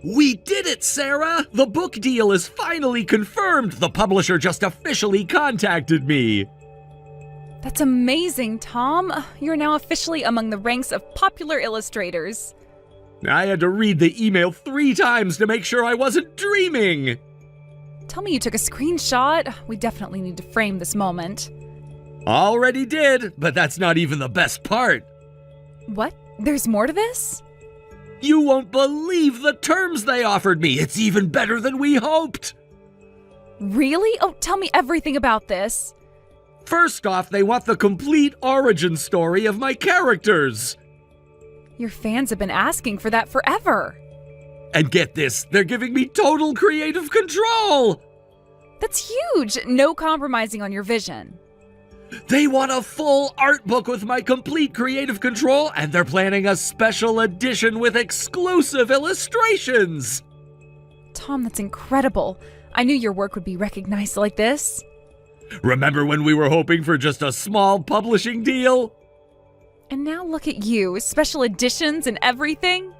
We did it, Sarah! The book deal is finally confirmed! The publisher just officially contacted me! That's amazing, Tom. You're now officially among the ranks of popular illustrators. I had to read the email 3 times to make sure I wasn't dreaming! Tell me you took a screenshot. We definitely need to frame this moment. Already did, but that's not even the best part. What? There's more to this? You won't believe the terms they offered me. It's even better than we hoped. Really? Oh, tell me everything about this. First off, they want the complete origin story of my characters. Your fans have been asking for that forever. And get this, they're giving me total creative control. That's huge. No compromising on your vision. They want a full art book with my complete creative control, and they're planning a special edition with exclusive illustrations. Tom, that's incredible. I knew your work would be recognized like this. Remember when we were hoping for just a small publishing deal? And now look at you, special editions and everything.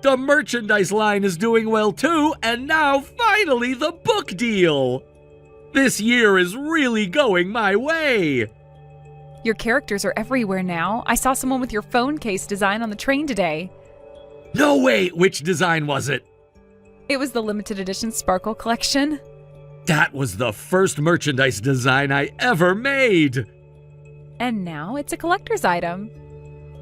The merchandise line is doing well too, and now finally the book deal. This year is really going my way. Your characters are everywhere now. I saw someone with your phone case design on the train today. No way! Which design was it? It was the limited edition Sparkle collection. That was the first merchandise design I ever made. And now it's a collector's item.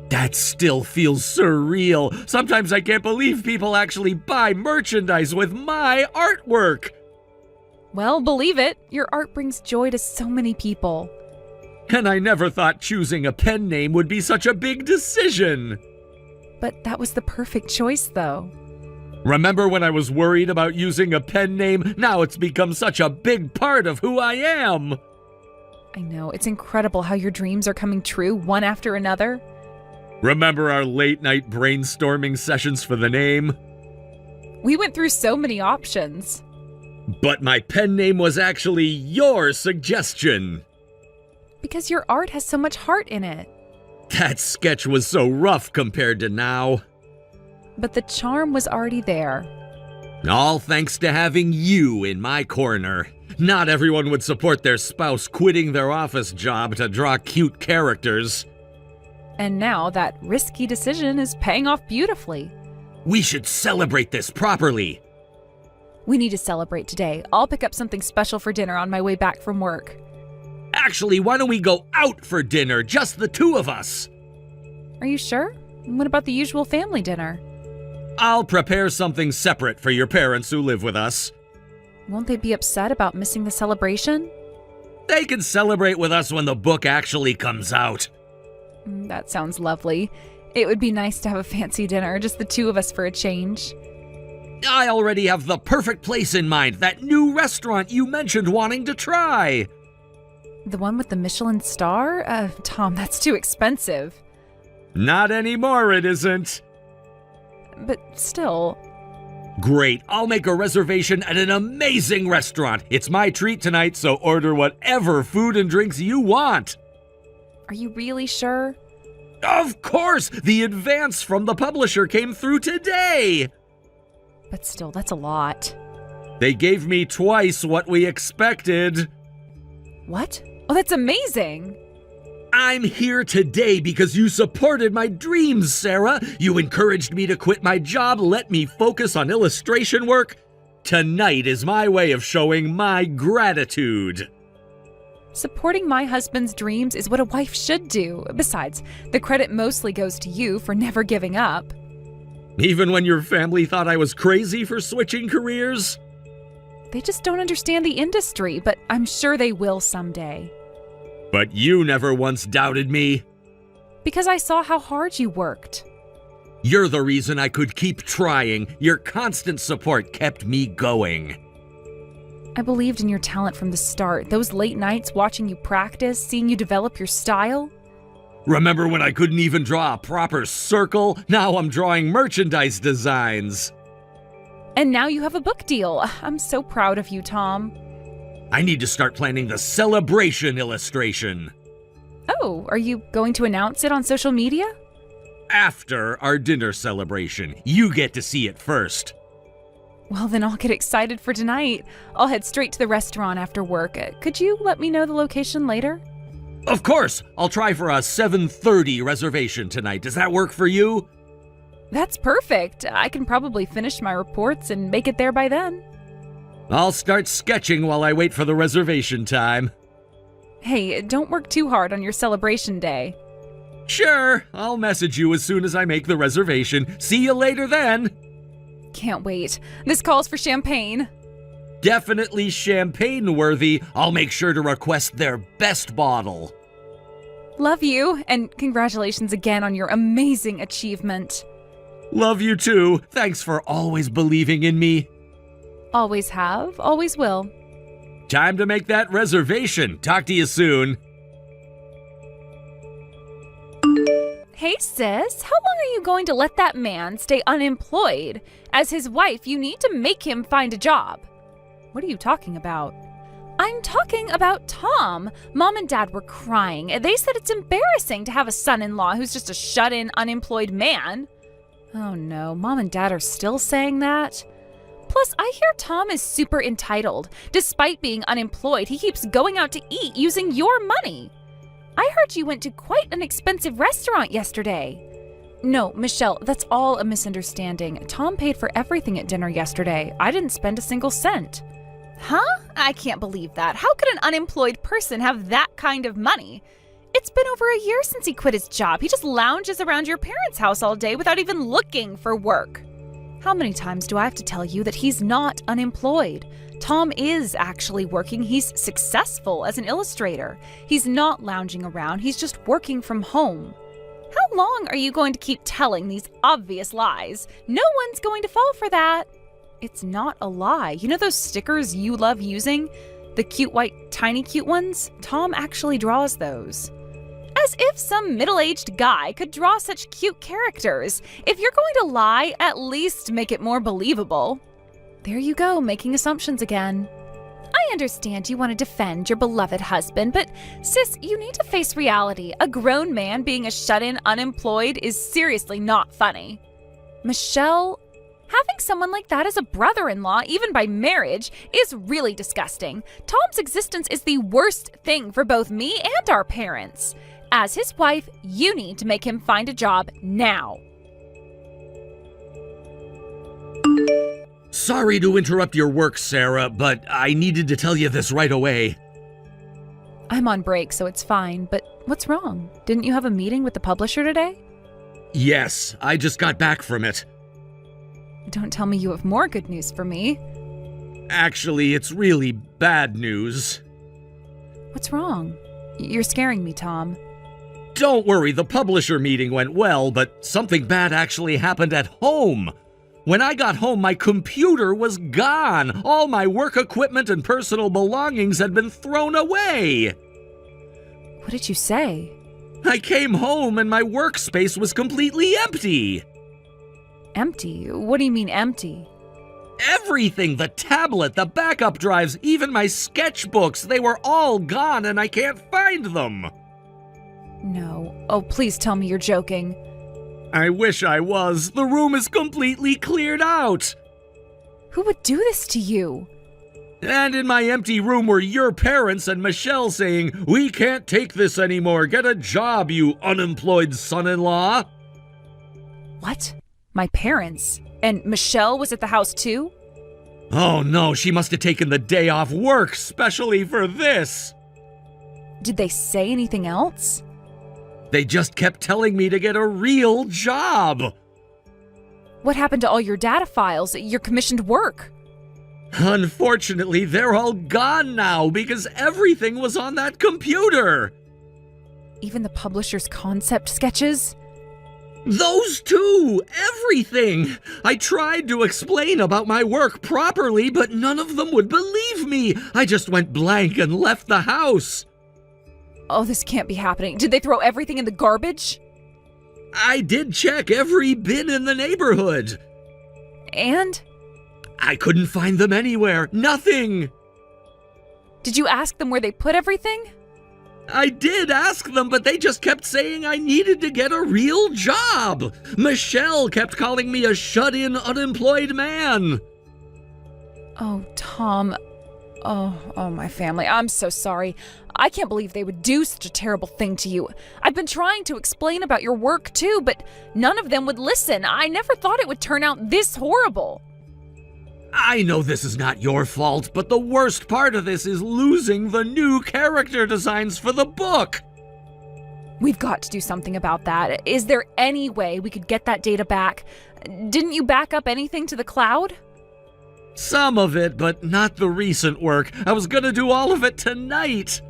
That still feels surreal. Sometimes I can't believe people actually buy merchandise with my artwork. Well, believe it. Your art brings joy to so many people. And I never thought choosing a pen name would be such a big decision. But that was the perfect choice, though. Remember when I was worried about using a pen name? Now it's become such a big part of who I am. I know. It's incredible how your dreams are coming true, one after another. Remember our late-night brainstorming sessions for the name? We went through so many options. But my pen name was actually your suggestion. Because your art has so much heart in it. That sketch was so rough compared to now. But the charm was already there. All thanks to having you in my corner. Not everyone would support their spouse quitting their office job to draw cute characters. And now that risky decision is paying off beautifully. We should celebrate this properly. We need to celebrate today. I'll pick up something special for dinner on my way back from work. Actually, why don't we go out for dinner, just the 2 of us? Are you sure? What about the usual family dinner? I'll prepare something separate for your parents who live with us. Won't they be upset about missing the celebration? They can celebrate with us when the book actually comes out. That sounds lovely. It would be nice to have a fancy dinner, just the 2 of us for a change. I already have the perfect place in mind, that new restaurant you mentioned wanting to try. The one with the Michelin star? Tom, that's too expensive. Not anymore, it isn't. But still... Great, I'll make a reservation at an amazing restaurant. It's my treat tonight, so order whatever food and drinks you want. Are you really sure? Of course! The advance from the publisher came through today! But still, that's a lot. They gave me twice what we expected. What? Oh, that's amazing! I'm here today because you supported my dreams, Sarah. You encouraged me to quit my job, let me focus on illustration work. Tonight is my way of showing my gratitude. Supporting my husband's dreams is what a wife should do. Besides, the credit mostly goes to you for never giving up. Even when your family thought I was crazy for switching careers? They just don't understand the industry, but I'm sure they will someday. But you never once doubted me. Because I saw how hard you worked. You're the reason I could keep trying. Your constant support kept me going. I believed in your talent from the start. Those late nights watching you practice, seeing you develop your style. Remember when I couldn't even draw a proper circle? Now I'm drawing merchandise designs. And now you have a book deal. I'm so proud of you, Tom. I need to start planning the celebration illustration. Oh, are you going to announce it on social media? After our dinner celebration. You get to see it first. Well, then I'll get excited for tonight. I'll head straight to the restaurant after work. Could you let me know the location later? Of course! I'll try for a 7:30 reservation tonight. Does that work for you? That's perfect. I can probably finish my reports and make it there by then. I'll start sketching while I wait for the reservation time. Hey, don't work too hard on your celebration day. Sure, I'll message you as soon as I make the reservation. See you later then. Can't wait. This calls for champagne. Definitely champagne worthy. I'll make sure to request their best bottle. Love you, and congratulations again on your amazing achievement. Love you too. Thanks for always believing in me. Always have, always will. Time to make that reservation. Talk to you soon. Hey sis, how long are you going to let that man stay unemployed? As his wife, you need to make him find a job. What are you talking about? I'm talking about Tom. Mom and Dad were crying. They said it's embarrassing to have a son-in-law who's just a shut-in, unemployed man. Oh no, Mom and Dad are still saying that? Plus, I hear Tom is super entitled. Despite being unemployed, he keeps going out to eat using your money. I heard you went to quite an expensive restaurant yesterday. No, Michelle, that's all a misunderstanding. Tom paid for everything at dinner yesterday. I didn't spend a single cent. Huh? I can't believe that. How could an unemployed person have that kind of money? It's been over a year since he quit his job. He just lounges around your parents' house all day without even looking for work. How many times do I have to tell you that he's not unemployed? Tom is actually working. He's successful as an illustrator. He's not lounging around. He's just working from home. How long are you going to keep telling these obvious lies? No one's going to fall for that. It's not a lie. You know those stickers you love using? The cute white, tiny cute ones? Tom actually draws those. As if some middle-aged guy could draw such cute characters. If you're going to lie, at least make it more believable. There you go, making assumptions again. I understand you want to defend your beloved husband, but sis, you need to face reality. A grown man being a shut-in unemployed is seriously not funny. Michelle, having someone like that as a brother-in-law, even by marriage, is really disgusting. Tom's existence is the worst thing for both me and our parents. As his wife, you need to make him find a job now. Sorry to interrupt your work, Sarah, but I needed to tell you this right away. I'm on break, so it's fine, but what's wrong? Didn't you have a meeting with the publisher today? Yes, I just got back from it. Don't tell me you have more good news for me. Actually, it's really bad news. What's wrong? You're scaring me, Tom. Don't worry, the publisher meeting went well, but something bad actually happened at home. When I got home, my computer was gone. All my work equipment and personal belongings had been thrown away. What did you say? I came home and my workspace was completely empty. Empty? What do you mean empty? Everything, the tablet, the backup drives, even my sketchbooks, they were all gone and I can't find them. No. Oh, please tell me you're joking. I wish I was. The room is completely cleared out. Who would do this to you? And in my empty room were your parents and Michelle saying, "We can't take this anymore. Get a job, you unemployed son-in-law." What? My parents? And Michelle was at the house too? Oh no, she must have taken the day off work, specially for this. Did they say anything else? They just kept telling me to get a real job. What happened to all your data files, your commissioned work? Unfortunately, they're all gone now because everything was on that computer. Even the publisher's concept sketches? Those too! Everything! I tried to explain about my work properly, but none of them would believe me. I just went blank and left the house. Oh, this can't be happening. Did they throw everything in the garbage? I did check every bin in the neighborhood. And? I couldn't find them anywhere. Nothing. Did you ask them where they put everything? I did ask them, but they just kept saying I needed to get a real job. Michelle kept calling me a shut-in, unemployed man. Oh, Tom. Oh, my family. I'm so sorry. I can't believe they would do such a terrible thing to you. I've been trying to explain about your work too, but none of them would listen. I never thought it would turn out this horrible. I know this is not your fault, but the worst part of this is losing the new character designs for the book. We've got to do something about that. Is there any way we could get that data back? Didn't you back up anything to the cloud? Some of it, but not the recent work. I was gonna do all of it tonight.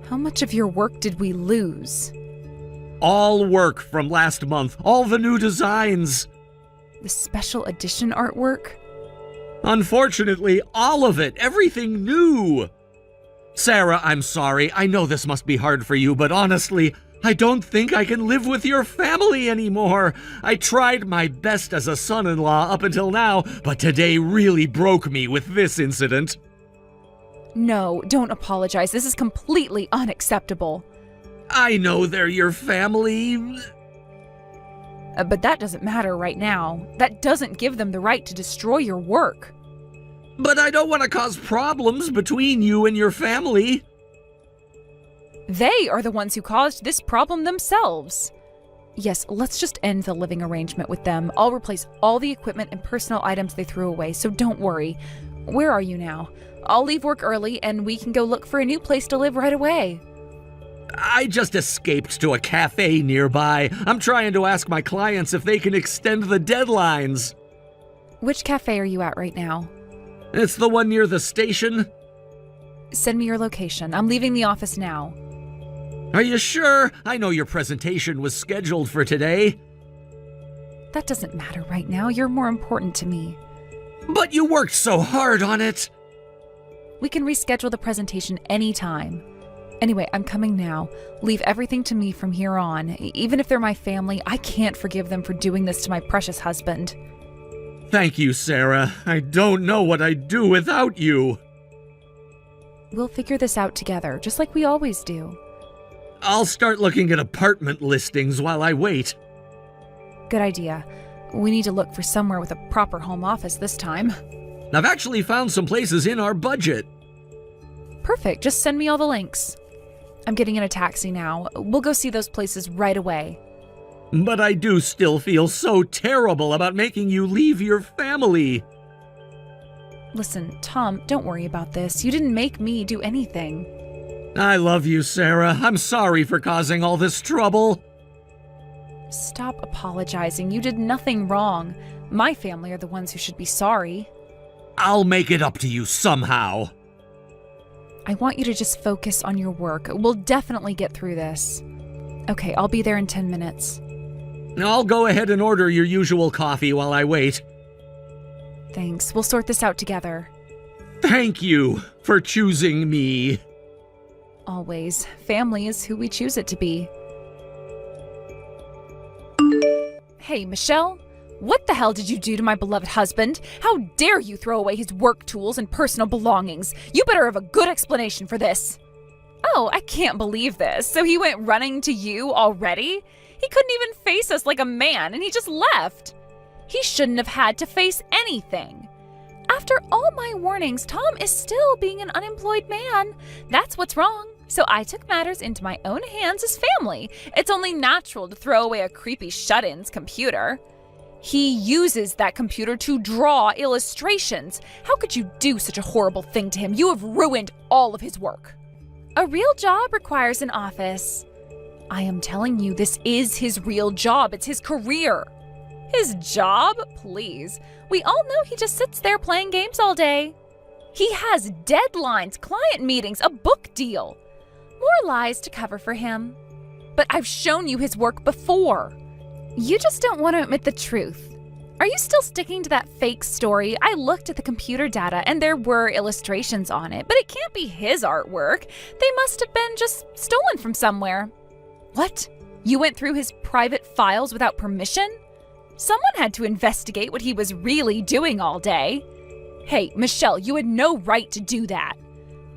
How much of your work did we lose? All work from last month, all the new designs. The special edition artwork? Unfortunately, all of it, everything new. Sarah, I'm sorry. I know this must be hard for you, but honestly, I don't think I can live with your family anymore. I tried my best as a son-in-law up until now, but today really broke me with this incident. No, don't apologize. This is completely unacceptable. I know they're your family. But that doesn't matter right now. That doesn't give them the right to destroy your work. But I don't want to cause problems between you and your family. They are the ones who caused this problem themselves. Yes, let's just end the living arrangement with them. I'll replace all the equipment and personal items they threw away, so don't worry. Where are you now? I'll leave work early and we can go look for a new place to live right away. I just escaped to a cafe nearby. I'm trying to ask my clients if they can extend the deadlines. Which cafe are you at right now? It's the one near the station. Send me your location. I'm leaving the office now. Are you sure? I know your presentation was scheduled for today. That doesn't matter right now. You're more important to me. But you worked so hard on it. We can reschedule the presentation anytime. Anyway, I'm coming now. Leave everything to me from here on. Even if they're my family, I can't forgive them for doing this to my precious husband. Thank you, Sarah. I don't know what I'd do without you. We'll figure this out together, just like we always do. I'll start looking at apartment listings while I wait. Good idea. We need to look for somewhere with a proper home office this time. I've actually found some places in our budget. Perfect. Just send me all the links. I'm getting in a taxi now. We'll go see those places right away. But I do still feel so terrible about making you leave your family. Listen, Tom, don't worry about this. You didn't make me do anything. I love you, Sarah. I'm sorry for causing all this trouble. Stop apologizing. You did nothing wrong. My family are the ones who should be sorry. I'll make it up to you somehow. I want you to just focus on your work. We'll definitely get through this. Okay, I'll be there in 10 minutes. I'll go ahead and order your usual coffee while I wait. Thanks. We'll sort this out together. Thank you for choosing me. Always. Family is who we choose it to be. Hey, Michelle. What the hell did you do to my beloved husband? How dare you throw away his work tools and personal belongings? You better have a good explanation for this. Oh, I can't believe this. So he went running to you already? He couldn't even face us like a man, and he just left. He shouldn't have had to face anything. After all my warnings, Tom is still being an unemployed man. That's what's wrong. So I took matters into my own hands as family. It's only natural to throw away a creepy shut-in's computer. He uses that computer to draw illustrations. How could you do such a horrible thing to him? You have ruined all of his work. A real job requires an office. I am telling you, this is his real job. It's his career. His job? Please. We all know he just sits there playing games all day. He has deadlines, client meetings, a book deal. More lies to cover for him. But I've shown you his work before. You just don't want to admit the truth. Are you still sticking to that fake story? I looked at the computer data and there were illustrations on it, but it can't be his artwork. They must have been just stolen from somewhere. What? You went through his private files without permission? Someone had to investigate what he was really doing all day. Hey, Michelle, you had no right to do that.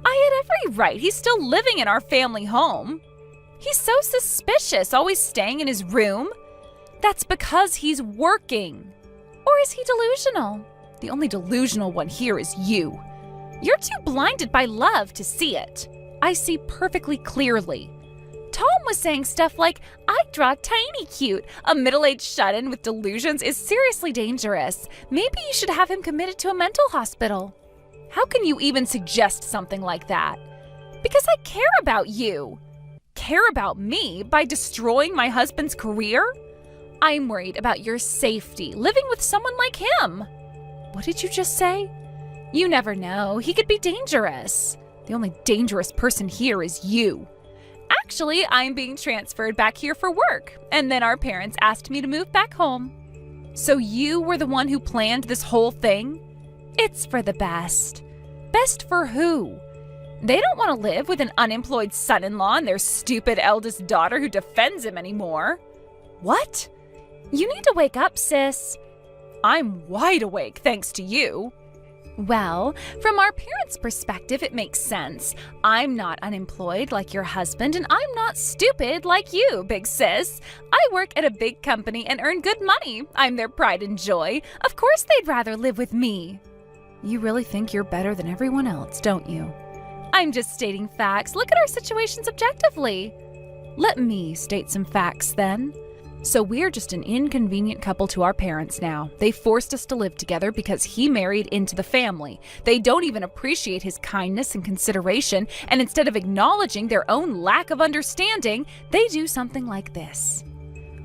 I had every right. He's still living in our family home. He's so suspicious, always staying in his room. That's because he's working. Or is he delusional? The only delusional one here is you. You're too blinded by love to see it. I see perfectly clearly. Tom was saying stuff like, I draw tiny cute. A middle-aged shut-in with delusions is seriously dangerous. Maybe you should have him committed to a mental hospital. How can you even suggest something like that? Because I care about you. Care about me by destroying my husband's career? I'm worried about your safety, living with someone like him. What did you just say? You never know. He could be dangerous. The only dangerous person here is you. Actually, I'm being transferred back here for work, and then our parents asked me to move back home. So you were the one who planned this whole thing? It's for the best. Best for who? They don't want to live with an unemployed son-in-law and their stupid eldest daughter who defends him anymore. What? You need to wake up, sis. I'm wide awake thanks to you. Well, from our parents' perspective, it makes sense. I'm not unemployed like your husband, and I'm not stupid like you, big sis. I work at a big company and earn good money. I'm their pride and joy. Of course they'd rather live with me. You really think you're better than everyone else, don't you? I'm just stating facts. Look at our situations objectively. Let me state some facts then. So we're just an inconvenient couple to our parents now. They forced us to live together because he married into the family. They don't even appreciate his kindness and consideration, and instead of acknowledging their own lack of understanding, they do something like this.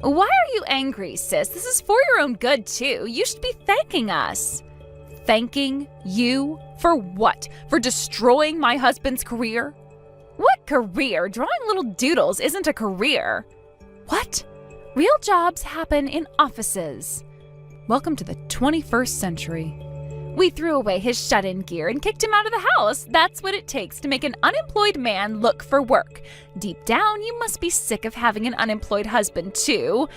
Why are you angry, sis? This is for your own good, too. You should be thanking us. Thanking you? For what? For destroying my husband's career? What career? Drawing little doodles isn't a career. What? Real jobs happen in offices. Welcome to the 21st century. We threw away his shut-in gear and kicked him out of the house. That's what it takes to make an unemployed man look for work. Deep down, you must be sick of having an unemployed husband, too.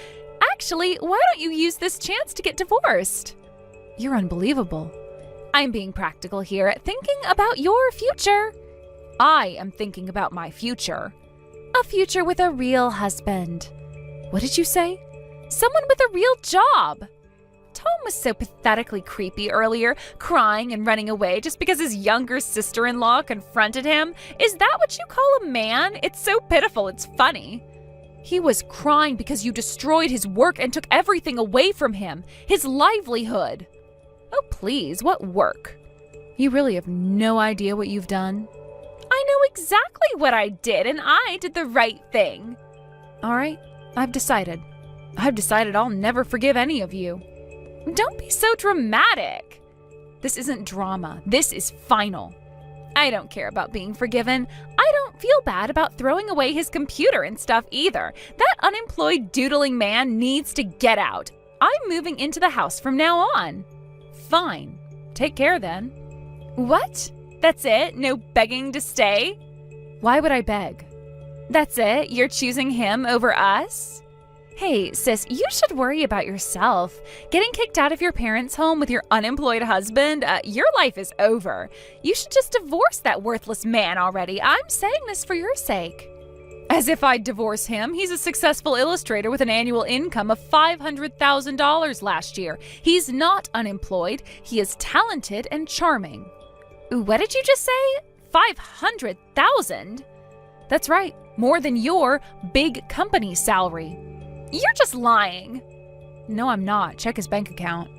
Actually, why don't you use this chance to get divorced? You're unbelievable. I'm being practical here, thinking about your future. I am thinking about my future. A future with a real husband. What did you say? Someone with a real job. Tom was so pathetically creepy earlier, crying and running away just because his younger sister-in-law confronted him. Is that what you call a man? It's so pitiful, it's funny. He was crying because you destroyed his work and took everything away from him, his livelihood. Oh, please, what work? You really have no idea what you've done? I know exactly what I did, and I did the right thing. All right. I've decided I'll never forgive any of you. Don't be so dramatic. This isn't drama. This is final. I don't care about being forgiven. I don't feel bad about throwing away his computer and stuff either. That unemployed doodling man needs to get out. I'm moving into the house from now on. Fine. Take care then. What? That's it? No begging to stay? Why would I beg? That's it? You're choosing him over us? Hey, sis, you should worry about yourself. Getting kicked out of your parents' home with your unemployed husband, your life is over. You should just divorce that worthless man already. I'm saying this for your sake. As if I'd divorce him. He's a successful illustrator with an annual income of $500,000 last year. He's not unemployed. He is talented and charming. What did you just say? 500,000? That's right. More than your big company salary. You're just lying. No, I'm not. Check his bank account.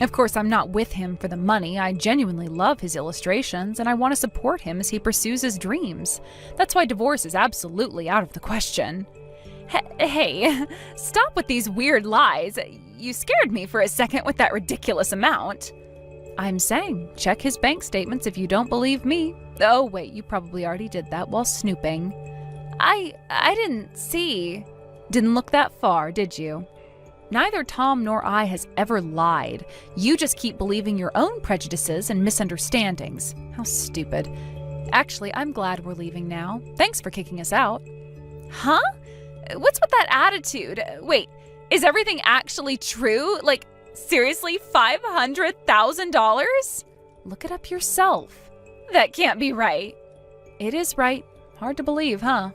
Of course, I'm not with him for the money. I genuinely love his illustrations, and I want to support him as he pursues his dreams. That's why divorce is absolutely out of the question. Hey, stop with these weird lies. You scared me for a second with that ridiculous amount. I'm saying, check his bank statements if you don't believe me. Oh, wait, you probably already did that while snooping. I didn't see. Didn't look that far, did you? Neither Tom nor I has ever lied. You just keep believing your own prejudices and misunderstandings. How stupid. Actually, I'm glad we're leaving now. Thanks for kicking us out. Huh? What's with that attitude? Wait, is everything actually true? Like, seriously, $500,000? Look it up yourself. That can't be right. It is right. Hard to believe, huh?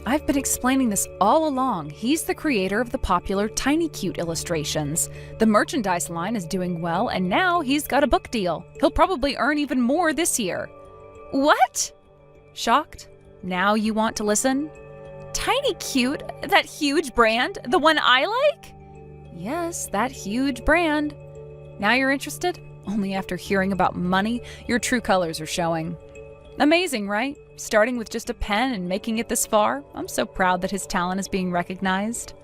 I've been explaining this all along. He's the creator of the popular Tiny Cute illustrations. The merchandise line is doing well, and now he's got a book deal. He'll probably earn even more this year. What? Shocked? Now you want to listen? Tiny Cute? That huge brand? The one I like? Yes, that huge brand. Now you're interested? Only after hearing about money, your true colors are showing. Amazing, right? Starting with just a pen and making it this far. I'm so proud that his talent is being recognized.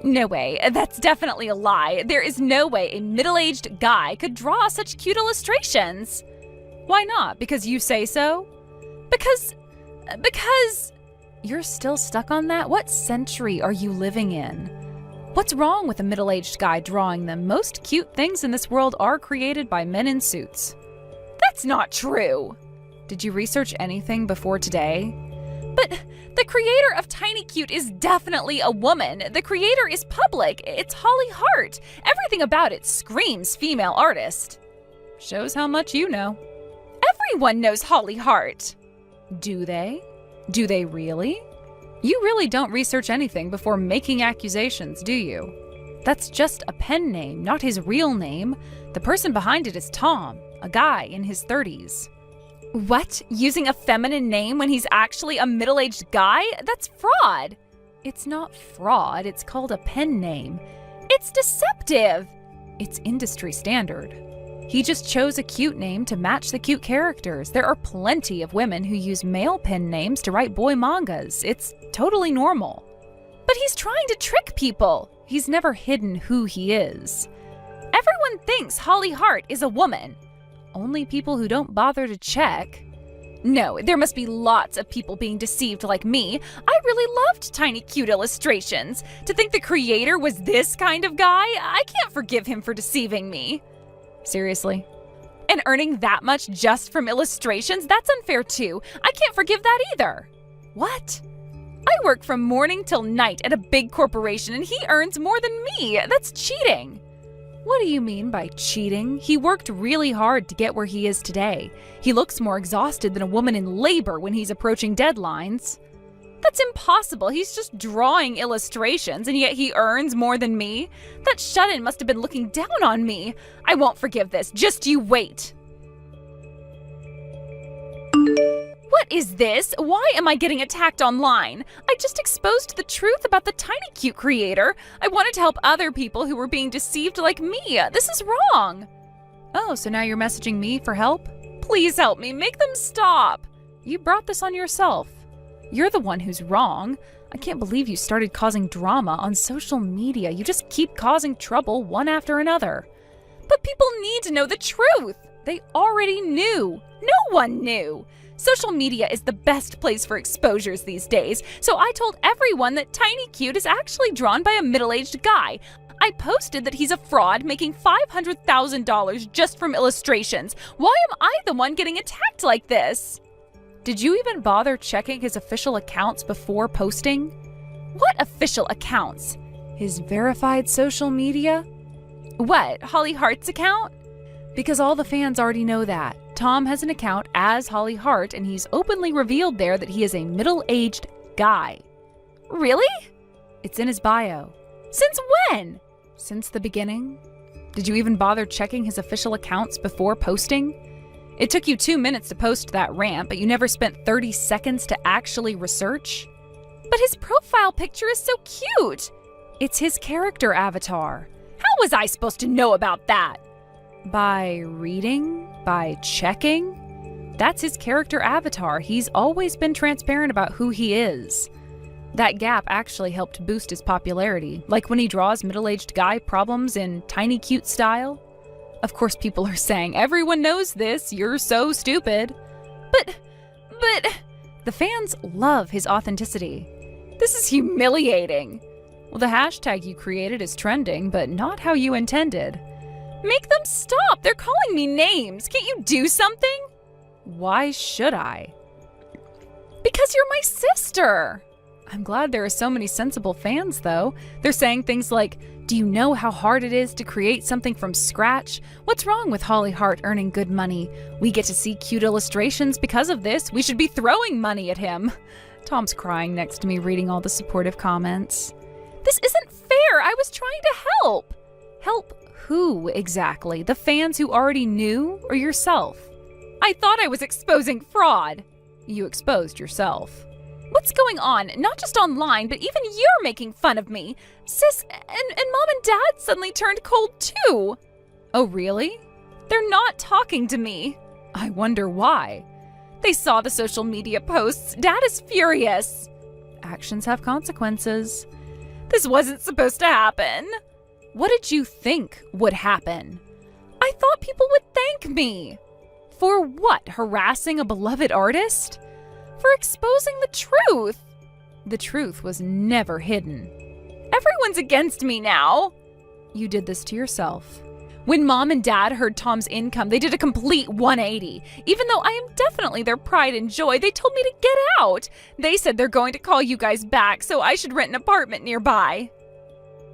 No way. That's definitely a lie. There is no way a middle-aged guy could draw such cute illustrations. Why not? Because you say so? Because you're still stuck on that? What century are you living in? What's wrong with a middle-aged guy drawing them? Most cute things in this world are created by men in suits. That's not true. Did you research anything before today? But the creator of Tiny Cute is definitely a woman. The creator is public. It's Holly Hart. Everything about it screams female artist. Shows how much you know. Everyone knows Holly Hart. Do they? Do they really? You really don't research anything before making accusations, do you? That's just a pen name, not his real name. The person behind it is Tom, a guy in his 30s. What? Using a feminine name when he's actually a middle-aged guy? That's fraud. It's not fraud, it's called a pen name. It's deceptive. It's industry standard. He just chose a cute name to match the cute characters. There are plenty of women who use male pen names to write boy mangas. It's totally normal. But he's trying to trick people. He's never hidden who he is. Everyone thinks Holly Hart is a woman. Only people who don't bother to check. No, there must be lots of people being deceived like me. I really loved Tiny Cute illustrations. To think the creator was this kind of guy, I can't forgive him for deceiving me. Seriously? And earning that much just from illustrations? That's unfair too. I can't forgive that either. What? I work from morning till night at a big corporation and he earns more than me. That's cheating. What do you mean by cheating? He worked really hard to get where he is today. He looks more exhausted than a woman in labor when he's approaching deadlines. That's impossible. He's just drawing illustrations, and yet he earns more than me. That shut-in must have been looking down on me. I won't forgive this. Just you wait. What is this? Why am I getting attacked online? I just exposed the truth about the Tiny Cute creator. I wanted to help other people who were being deceived like me. This is wrong. Oh, so now you're messaging me for help? Please help me. Make them stop. You brought this on yourself. You're the one who's wrong. I can't believe you started causing drama on social media. You just keep causing trouble one after another. But people need to know the truth. They already knew. No one knew. Social media is the best place for exposures these days, so I told everyone that Tiny Cute is actually drawn by a middle-aged guy. I posted that he's a fraud making $500,000 just from illustrations. Why am I the one getting attacked like this? Did you even bother checking his official accounts before posting? What official accounts? His verified social media? What, Holly Hart's account? Because all the fans already know that. Tom has an account as Holly Hart, and he's openly revealed there that he is a middle-aged guy. Really? It's in his bio. Since when? Since the beginning. Did you even bother checking his official accounts before posting? It took you 2 minutes to post that rant, but you never spent 30 seconds to actually research? But his profile picture is so cute! It's his character avatar. How was I supposed to know about that? By reading? By checking? That's his character avatar. He's always been transparent about who he is. That gap actually helped boost his popularity, like when he draws middle-aged guy problems in Tiny Cute style. Of course, people are saying, everyone knows this, you're so stupid. But, the fans love his authenticity. This is humiliating. Well, the hashtag you created is trending, but not how you intended. Make them stop! They're calling me names! Can't you do something? Why should I? Because you're my sister! I'm glad there are so many sensible fans, though. They're saying things like, do you know how hard it is to create something from scratch? What's wrong with Holly Hart earning good money? We get to see cute illustrations because of this. We should be throwing money at him. Tom's crying next to me, reading all the supportive comments. This isn't fair. I was trying to help. Help who exactly? The fans who already knew, or yourself? I thought I was exposing fraud. You exposed yourself. What's going on? Not just online, but even you're making fun of me. Sis and Mom and Dad suddenly turned cold too. Oh, really? They're not talking to me. I wonder why. They saw the social media posts. Dad is furious. Actions have consequences. This wasn't supposed to happen. What did you think would happen? I thought people would thank me. For what? Harassing a beloved artist? For exposing the truth. The truth was never hidden. Everyone's against me now. You did this to yourself. When Mom and Dad heard Tom's income, they did a complete 180. Even though I am definitely their pride and joy, they told me to get out. They said they're going to call you guys back, so I should rent an apartment nearby.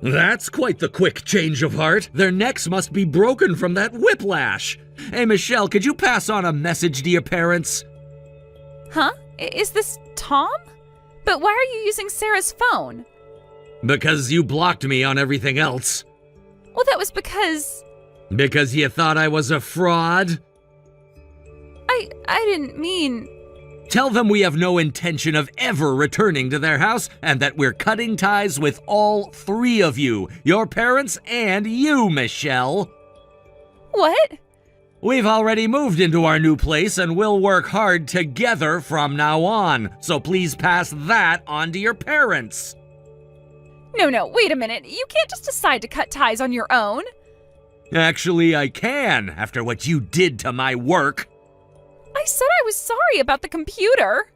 That's quite the quick change of heart. Their necks must be broken from that whiplash. Hey, Michelle, could you pass on a message to your parents? Huh? Is this Tom? But why are you using Sarah's phone? Because you blocked me on everything else. Well, that was because... Because you thought I was a fraud? I didn't mean... Tell them we have no intention of ever returning to their house and that we're cutting ties with all three of you, your parents and you, Michelle. What? We've already moved into our new place and we'll work hard together from now on, so please pass that on to your parents. No, wait a minute. You can't just decide to cut ties on your own. Actually, I can, after what you did to my work. I said I was sorry about the computer.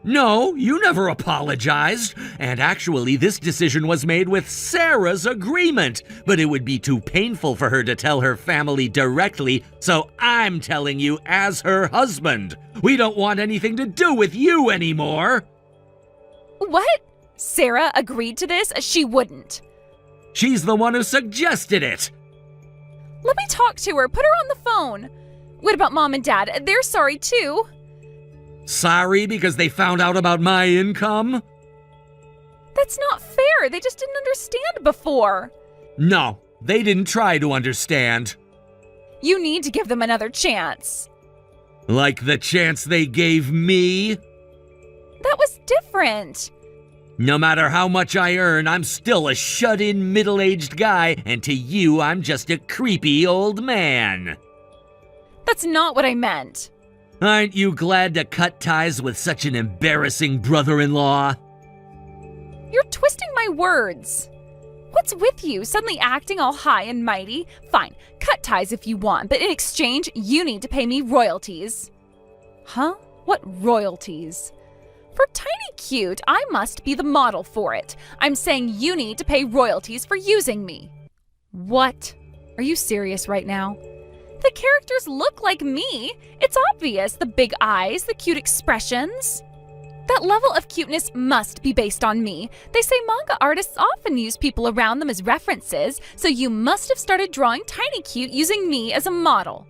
No, you never apologized. And actually, this decision was made with Sarah's agreement. But it would be too painful for her to tell her family directly, so I'm telling you as her husband. We don't want anything to do with you anymore. What? Sarah agreed to this? She wouldn't. She's the one who suggested it. Let me talk to her. Put her on the phone. What about Mom and Dad? They're sorry too. Sorry because they found out about my income? That's not fair. They just didn't understand before. No, they didn't try to understand. You need to give them another chance. Like the chance they gave me? That was different. No matter how much I earn, I'm still a shut-in middle-aged guy, and to you, I'm just a creepy old man. That's not what I meant. Aren't you glad to cut ties with such an embarrassing brother-in-law? You're twisting my words. What's with you, suddenly acting all high and mighty? Fine, cut ties if you want, but in exchange, you need to pay me royalties. Huh? What royalties? For Tiny Cute, I must be the model for it. I'm saying you need to pay royalties for using me. What? Are you serious right now? The characters look like me. It's obvious, the big eyes, the cute expressions. That level of cuteness must be based on me. They say manga artists often use people around them as references, so you must have started drawing Tiny Cute using me as a model.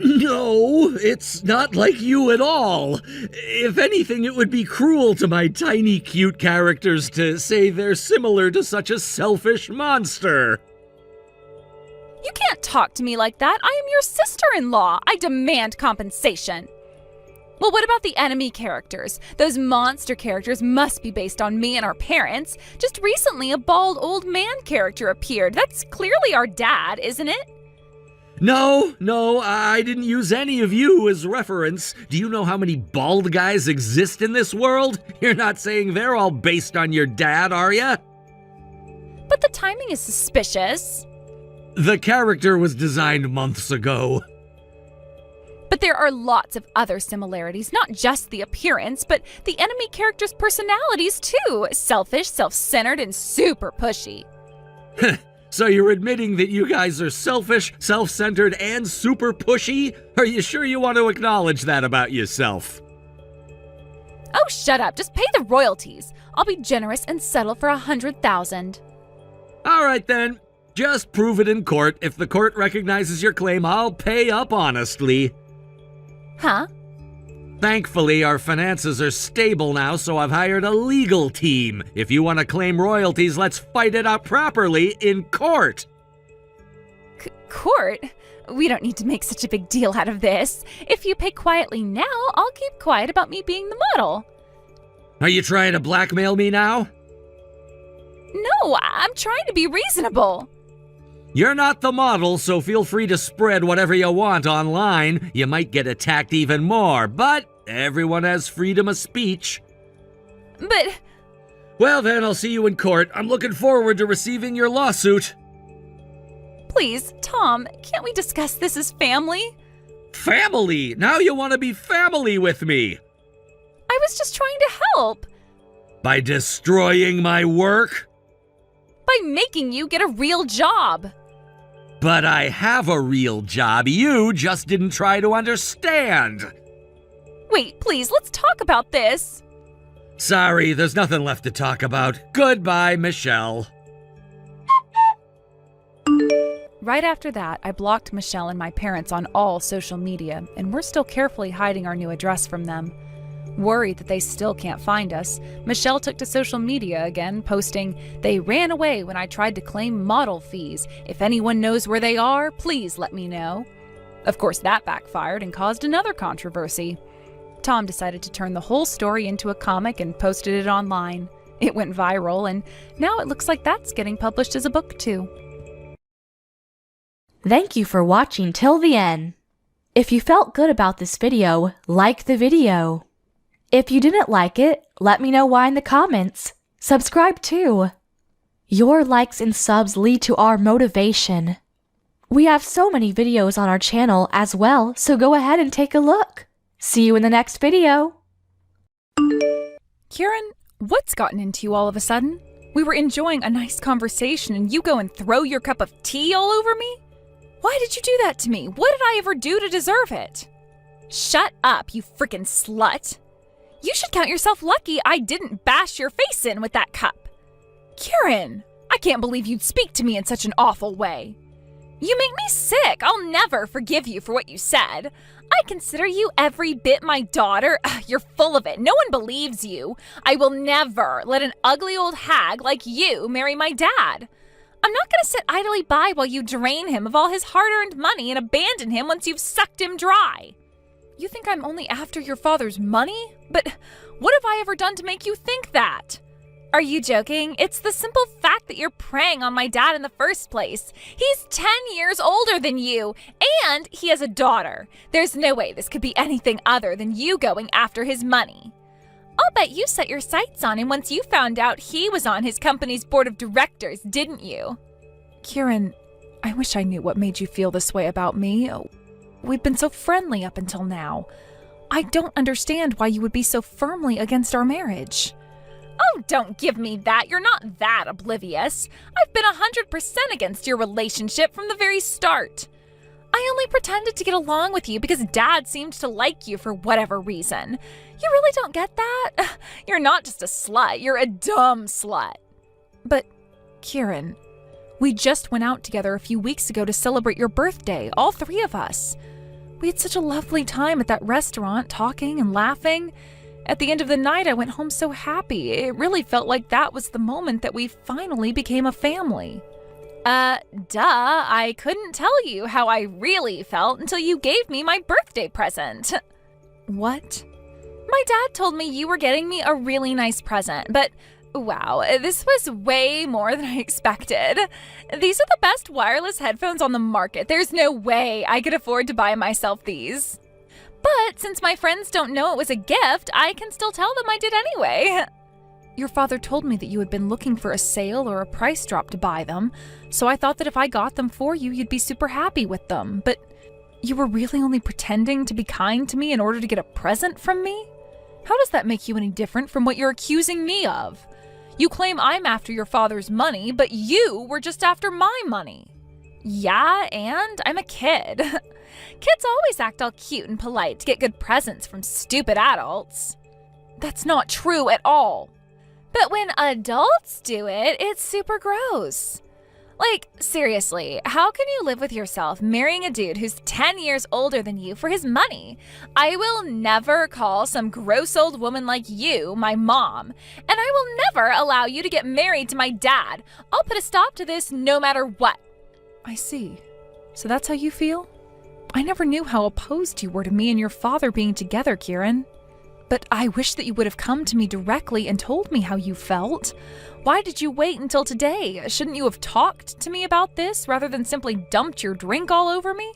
No, it's not like you at all. If anything, it would be cruel to my Tiny Cute characters to say they're similar to such a selfish monster. You can't talk to me like that. I am your sister-in-law. I demand compensation. Well, what about the enemy characters? Those monster characters must be based on me and our parents. Just recently, a bald old man character appeared. That's clearly our dad, isn't it? No, I didn't use any of you as reference. Do you know how many bald guys exist in this world? You're not saying they're all based on your dad, are ya? But the timing is suspicious. The character was designed months ago. But there are lots of other similarities, not just the appearance, but the enemy characters' personalities too. Selfish, self-centered, and super pushy. So you're admitting that you guys are selfish, self-centered, and super pushy? Are you sure you want to acknowledge that about yourself? Oh, shut up. Just pay the royalties. I'll be generous and settle for $100,000. All right then. Just prove it in court. If the court recognizes your claim, I'll pay up honestly. Huh? Thankfully, our finances are stable now, so I've hired a legal team. If you want to claim royalties, let's fight it out properly in court. Court? We don't need to make such a big deal out of this. If you pay quietly now, I'll keep quiet about me being the model. Are you trying to blackmail me now? No, I'm trying to be reasonable. You're not the model, so feel free to spread whatever you want online. You might get attacked even more, but everyone has freedom of speech. But... Well then, I'll see you in court. I'm looking forward to receiving your lawsuit. Please, Tom, can't we discuss this as family? Family? Now you want to be family with me? I was just trying to help. By destroying my work? By making you get a real job. But I have a real job. You just didn't try to understand. Wait, please, let's talk about this. Sorry, there's nothing left to talk about. Goodbye, Michelle. Right after that, I blocked Michelle and my parents on all social media, and we're still carefully hiding our new address from them. Worried that they still can't find us, Michelle took to social media again, posting, "They ran away when I tried to claim model fees. If anyone knows where they are, please let me know." Of course, that backfired and caused another controversy. Tom decided to turn the whole story into a comic and posted it online. It went viral, and now it looks like that's getting published as a book too. Thank you for watching till the end. If you felt good about this video, like the video. If you didn't like it, let me know why in the comments. Subscribe too. Your likes and subs lead to our motivation. We have so many videos on our channel as well, so go ahead and take a look. See you in the next video. Kieran, what's gotten into you all of a sudden? We were enjoying a nice conversation and you go and throw your cup of tea all over me? Why did you do that to me? What did I ever do to deserve it? Shut up, you frickin' slut. You should count yourself lucky I didn't bash your face in with that cup. Kieran, I can't believe you'd speak to me in such an awful way. You make me sick. I'll never forgive you for what you said. I consider you every bit my daughter. You're full of it. No one believes you. I will never let an ugly old hag like you marry my dad. I'm not going to sit idly by while you drain him of all his hard-earned money and abandon him once you've sucked him dry. You think I'm only after your father's money? But what have I ever done to make you think that? Are you joking? It's the simple fact that you're preying on my dad in the first place. He's 10 years older than you, and he has a daughter. There's no way this could be anything other than you going after his money. I'll bet you set your sights on him once you found out he was on his company's board of directors, didn't you? Kieran, I wish I knew what made you feel this way about me. We've been so friendly up until now. I don't understand why you would be so firmly against our marriage. Oh, don't give me that. You're not that oblivious. I've been 100% against your relationship from the very start. I only pretended to get along with you because Dad seemed to like you for whatever reason. You really don't get that? You're not just a slut. You're a dumb slut. But, Kieran, we just went out together a few weeks ago to celebrate your birthday, all three of us. We had such a lovely time at that restaurant, talking and laughing. At the end of the night, I went home so happy. It really felt like that was the moment that we finally became a family. I couldn't tell you how I really felt until you gave me my birthday present. What? My dad told me you were getting me a really nice present, but wow, this was way more than I expected. These are the best wireless headphones on the market. There's no way I could afford to buy myself these. But since my friends don't know it was a gift, I can still tell them I did anyway. Your father told me that you had been looking for a sale or a price drop to buy them, so I thought that if I got them for you, you'd be super happy with them. But you were really only pretending to be kind to me in order to get a present from me? How does that make you any different from what you're accusing me of? You claim I'm after your father's money, but you were just after my money. Yeah, and I'm a kid. Kids always act all cute and polite to get good presents from stupid adults. That's not true at all. But when adults do it, it's super gross. Like, seriously, how can you live with yourself marrying a dude who's 10 years older than you for his money? I will never call some gross old woman like you my mom, and I will never allow you to get married to my dad. I'll put a stop to this no matter what. I see. So that's how you feel? I never knew how opposed you were to me and your father being together, Kieran. But I wish that you would have come to me directly and told me how you felt. Why did you wait until today? Shouldn't you have talked to me about this rather than simply dumped your drink all over me?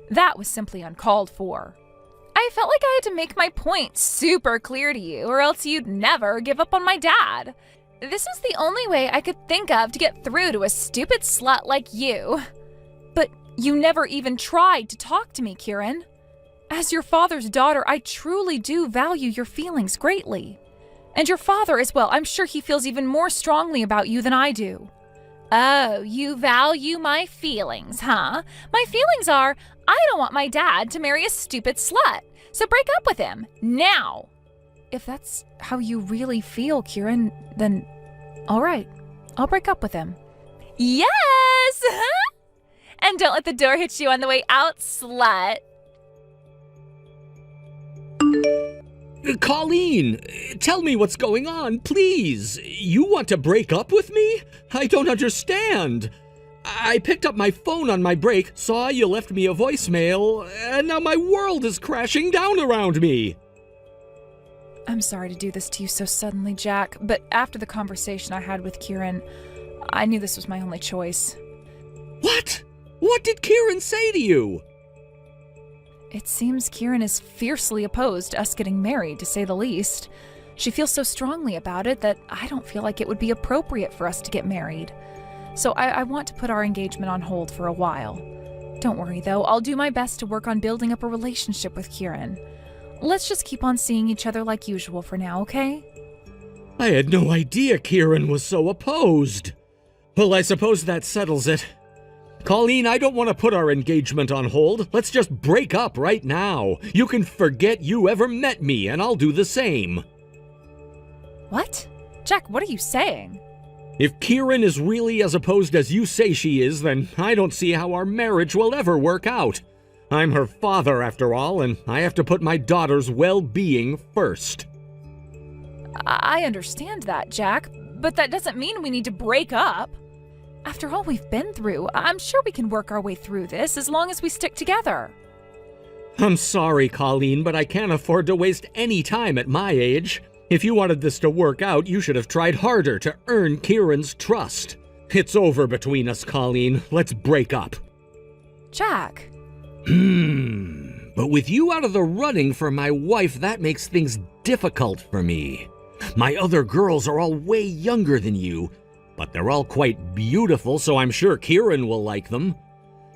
That was simply uncalled for. I felt like I had to make my point super clear to you, or else you'd never give up on my dad. This is the only way I could think of to get through to a stupid slut like you. But you never even tried to talk to me, Kieran. As your father's daughter, I truly do value your feelings greatly. And your father as well. I'm sure he feels even more strongly about you than I do. Oh, you value my feelings, huh? My feelings are, I don't want my dad to marry a stupid slut. So break up with him, now. If that's how you really feel, Kieran, then all right, I'll break up with him. Yes! And don't let the door hit you on the way out, slut. Colleen, tell me what's going on, please. You want to break up with me? I don't understand. I picked up my phone on my break, saw you left me a voicemail, and now my world is crashing down around me. I'm sorry to do this to you so suddenly, Jack, but after the conversation I had with Kieran, I knew this was my only choice. What? What did Kieran say to you? It seems Kieran is fiercely opposed to us getting married, to say the least. She feels so strongly about it that I don't feel like it would be appropriate for us to get married. So I want to put our engagement on hold for a while. Don't worry, though. I'll do my best to work on building up a relationship with Kieran. Let's just keep on seeing each other like usual for now, okay? I had no idea Kieran was so opposed. Well, I suppose that settles it. Colleen, I don't want to put our engagement on hold. Let's just break up right now. You can forget you ever met me, and I'll do the same. What? Jack, what are you saying? If Kieran is really as opposed as you say she is, then I don't see how our marriage will ever work out. I'm her father, after all, and I have to put my daughter's well-being first. I understand that, Jack, but that doesn't mean we need to break up. After all we've been through, I'm sure we can work our way through this as long as we stick together. I'm sorry, Colleen, but I can't afford to waste any time at my age. If you wanted this to work out, you should have tried harder to earn Kieran's trust. It's over between us, Colleen. Let's break up. Jack. But with you out of the running for my wife, that makes things difficult for me. My other girls are all way younger than you, but they're all quite beautiful, so I'm sure Kieran will like them.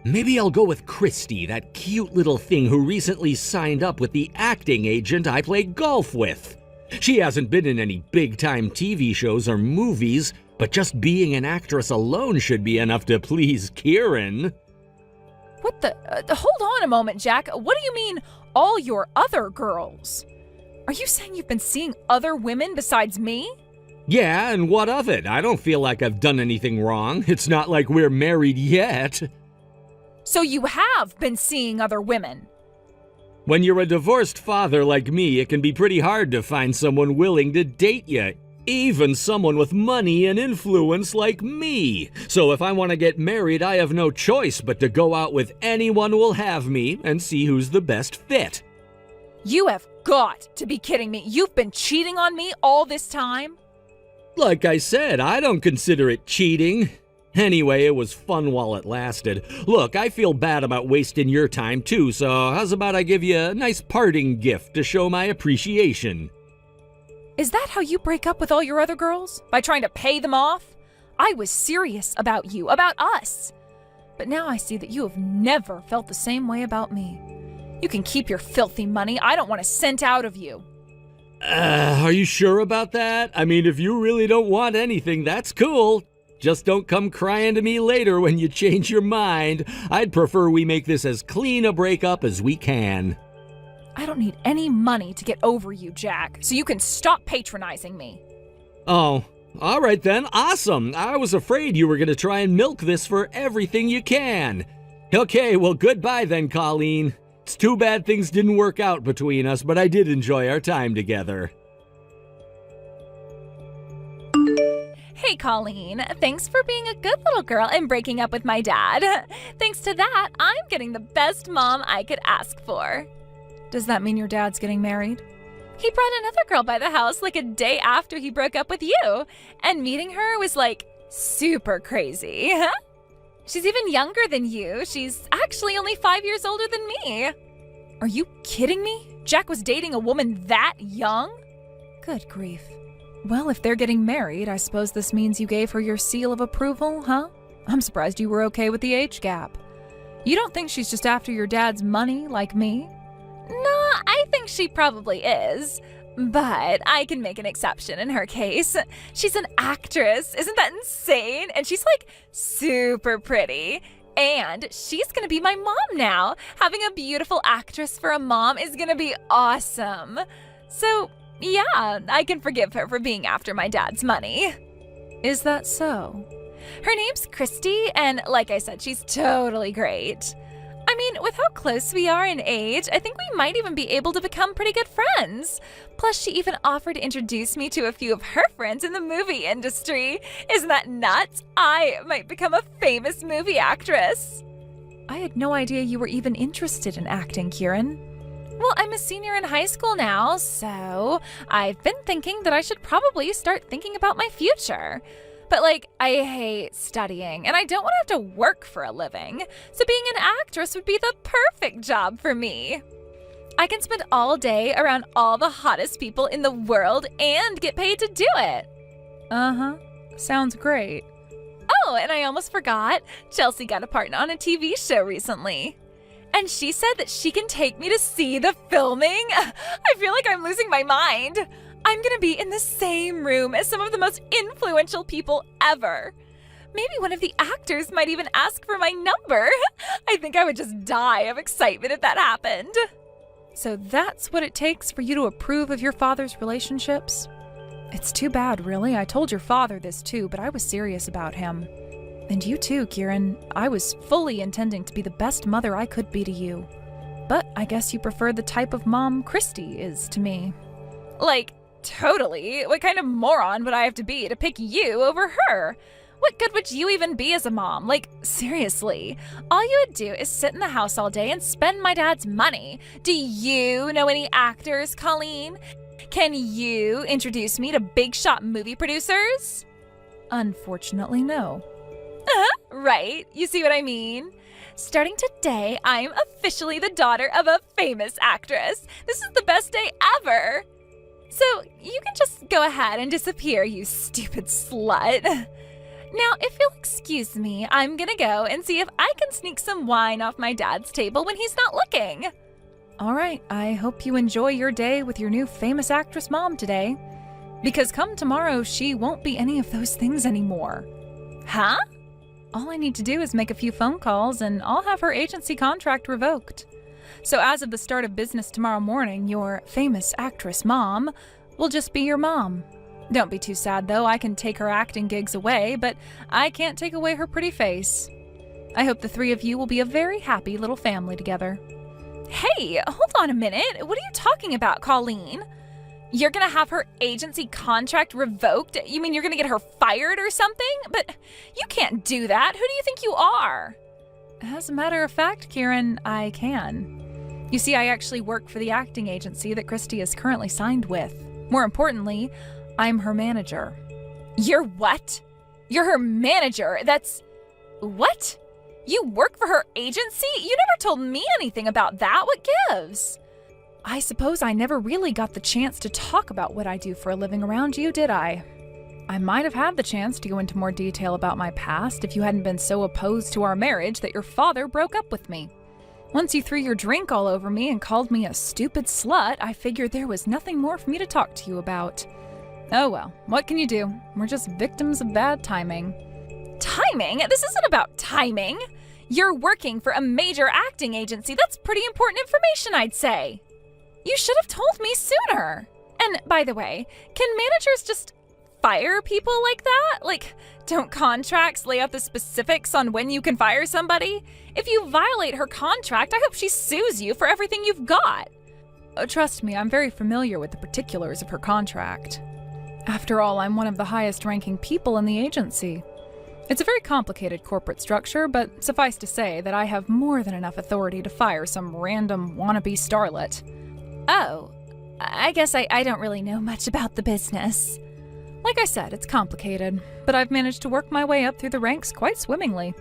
Maybe I'll go with Christy, that cute little thing who recently signed up with the acting agent I play golf with. She hasn't been in any big-time TV shows or movies, but just being an actress alone should be enough to please Kieran. What the? Hold on a moment, Jack. What do you mean, all your other girls? Are you saying you've been seeing other women besides me? Yeah, and what of it? I don't feel like I've done anything wrong. It's not like we're married yet. So you have been seeing other women? When you're a divorced father like me, it can be pretty hard to find someone willing to date you. Even someone with money and influence like me. So if I want to get married, I have no choice but to go out with anyone who will have me and see who's the best fit. You have got to be kidding me. You've been cheating on me all this time? Like I said, I don't consider it cheating. Anyway, it was fun while it lasted. Look, I feel bad about wasting your time too, so how's about I give you a nice parting gift to show my appreciation? Is that how you break up with all your other girls? By trying to pay them off? I was serious about you, about us. But now I see that you have never felt the same way about me. You can keep your filthy money. I don't want a cent out of you. Are you sure about that? I mean, if you really don't want anything, that's cool. Just don't come crying to me later when you change your mind. I'd prefer we make this as clean a breakup as we can. I don't need any money to get over you, Jack, so you can stop patronizing me. Oh, All right then, awesome. I was afraid you were going to try and milk this for everything you can. Okay, well, goodbye then, Colleen. It's too bad things didn't work out between us, but I did enjoy our time together. Hey, Colleen, thanks for being a good little girl and breaking up with my dad. Thanks to that, I'm getting the best mom I could ask for. Does that mean your dad's getting married? He brought another girl by the house like a day after he broke up with you, and meeting her was like super crazy. She's even younger than you. She's actually only 5 years older than me. Are you kidding me? Jack was dating a woman that young? Good grief. Well, if they're getting married, I suppose this means you gave her your seal of approval, huh? I'm surprised you were okay with the age gap. You don't think she's just after your dad's money like me? No, I think she probably is. But I can make an exception in her case. She's an actress. Isn't that insane? And she's like super pretty. And she's gonna be my mom now. Having a beautiful actress for a mom is gonna be awesome. So, yeah, I can forgive her for being after my dad's money. Is that so? Her name's Christy, and like I said, she's totally great. I mean, with how close we are in age, I think we might even be able to become pretty good friends. Plus, she even offered to introduce me to a few of her friends in the movie industry. Isn't that nuts? I might become a famous movie actress. I had no idea you were even interested in acting, Kieran. Well, I'm a senior in high school now, so I've been thinking that I should probably start thinking about my future. But I hate studying, and I don't want to have to work for a living. So being an actress would be the perfect job for me. I can spend all day around all the hottest people in the world and get paid to do it. Uh-huh. Sounds great. Oh, and I almost forgot. Chelsea got a part on a TV show recently. And she said that she can take me to see the filming. I feel like I'm losing my mind. I'm gonna be in the same room as some of the most influential people ever. Maybe one of the actors might even ask for my number. I think I would just die of excitement if that happened. So that's what it takes for you to approve of your father's relationships? It's too bad, really. I told your father this too, but I was serious about him. And you too, Kieran. I was fully intending to be the best mother I could be to you. But I guess you prefer the type of mom Christy is to me. Totally. What kind of moron would I have to be to pick you over her? What good would you even be as a mom? Seriously. All you would do is sit in the house all day and spend my dad's money. Do you know any actors, Colleen? Can you introduce me to big shot movie producers? Unfortunately, no. Right. You see what I mean? Starting today, I'm officially the daughter of a famous actress. This is the best day ever. So you can just go ahead and disappear, you stupid slut. Now, if you'll excuse me, I'm gonna go and see if I can sneak some wine off my dad's table when he's not looking. All right, I hope you enjoy your day with your new famous actress mom today. Because come tomorrow, she won't be any of those things anymore. Huh? All I need to do is make a few phone calls and I'll have her agency contract revoked. So as of the start of business tomorrow morning, your famous actress mom will just be your mom. Don't be too sad though, I can take her acting gigs away, but I can't take away her pretty face. I hope the three of you will be a very happy little family together. Hey, hold on a minute. What are you talking about, Colleen? You're gonna have her agency contract revoked? You mean you're gonna get her fired or something? But you can't do that. Who do you think you are? As a matter of fact, Kieran, I can. You see, I actually work for the acting agency that Christy is currently signed with. More importantly, I'm her manager. You're what? You're her manager? That's... What? You work for her agency? You never told me anything about that. What gives? I suppose I never really got the chance to talk about what I do for a living around you, did I? I might have had the chance to go into more detail about my past if you hadn't been so opposed to our marriage that your father broke up with me. Once you threw your drink all over me and called me a stupid slut, I figured there was nothing more for me to talk to you about. Oh well, what can you do? We're just victims of bad timing. Timing? This isn't about timing. You're working for a major acting agency. That's pretty important information, I'd say. You should have told me sooner. And by the way, can managers just fire people like that? Like, don't contracts lay out the specifics on when you can fire somebody? If you violate her contract, I hope she sues you for everything you've got. Trust me, I'm very familiar with the particulars of her contract. After all, I'm one of the highest-ranking people in the agency. It's a very complicated corporate structure, but suffice to say that I have more than enough authority to fire some random wannabe starlet. Oh, I guess I don't really know much about the business. Like I said, it's complicated, but I've managed to work my way up through the ranks quite swimmingly.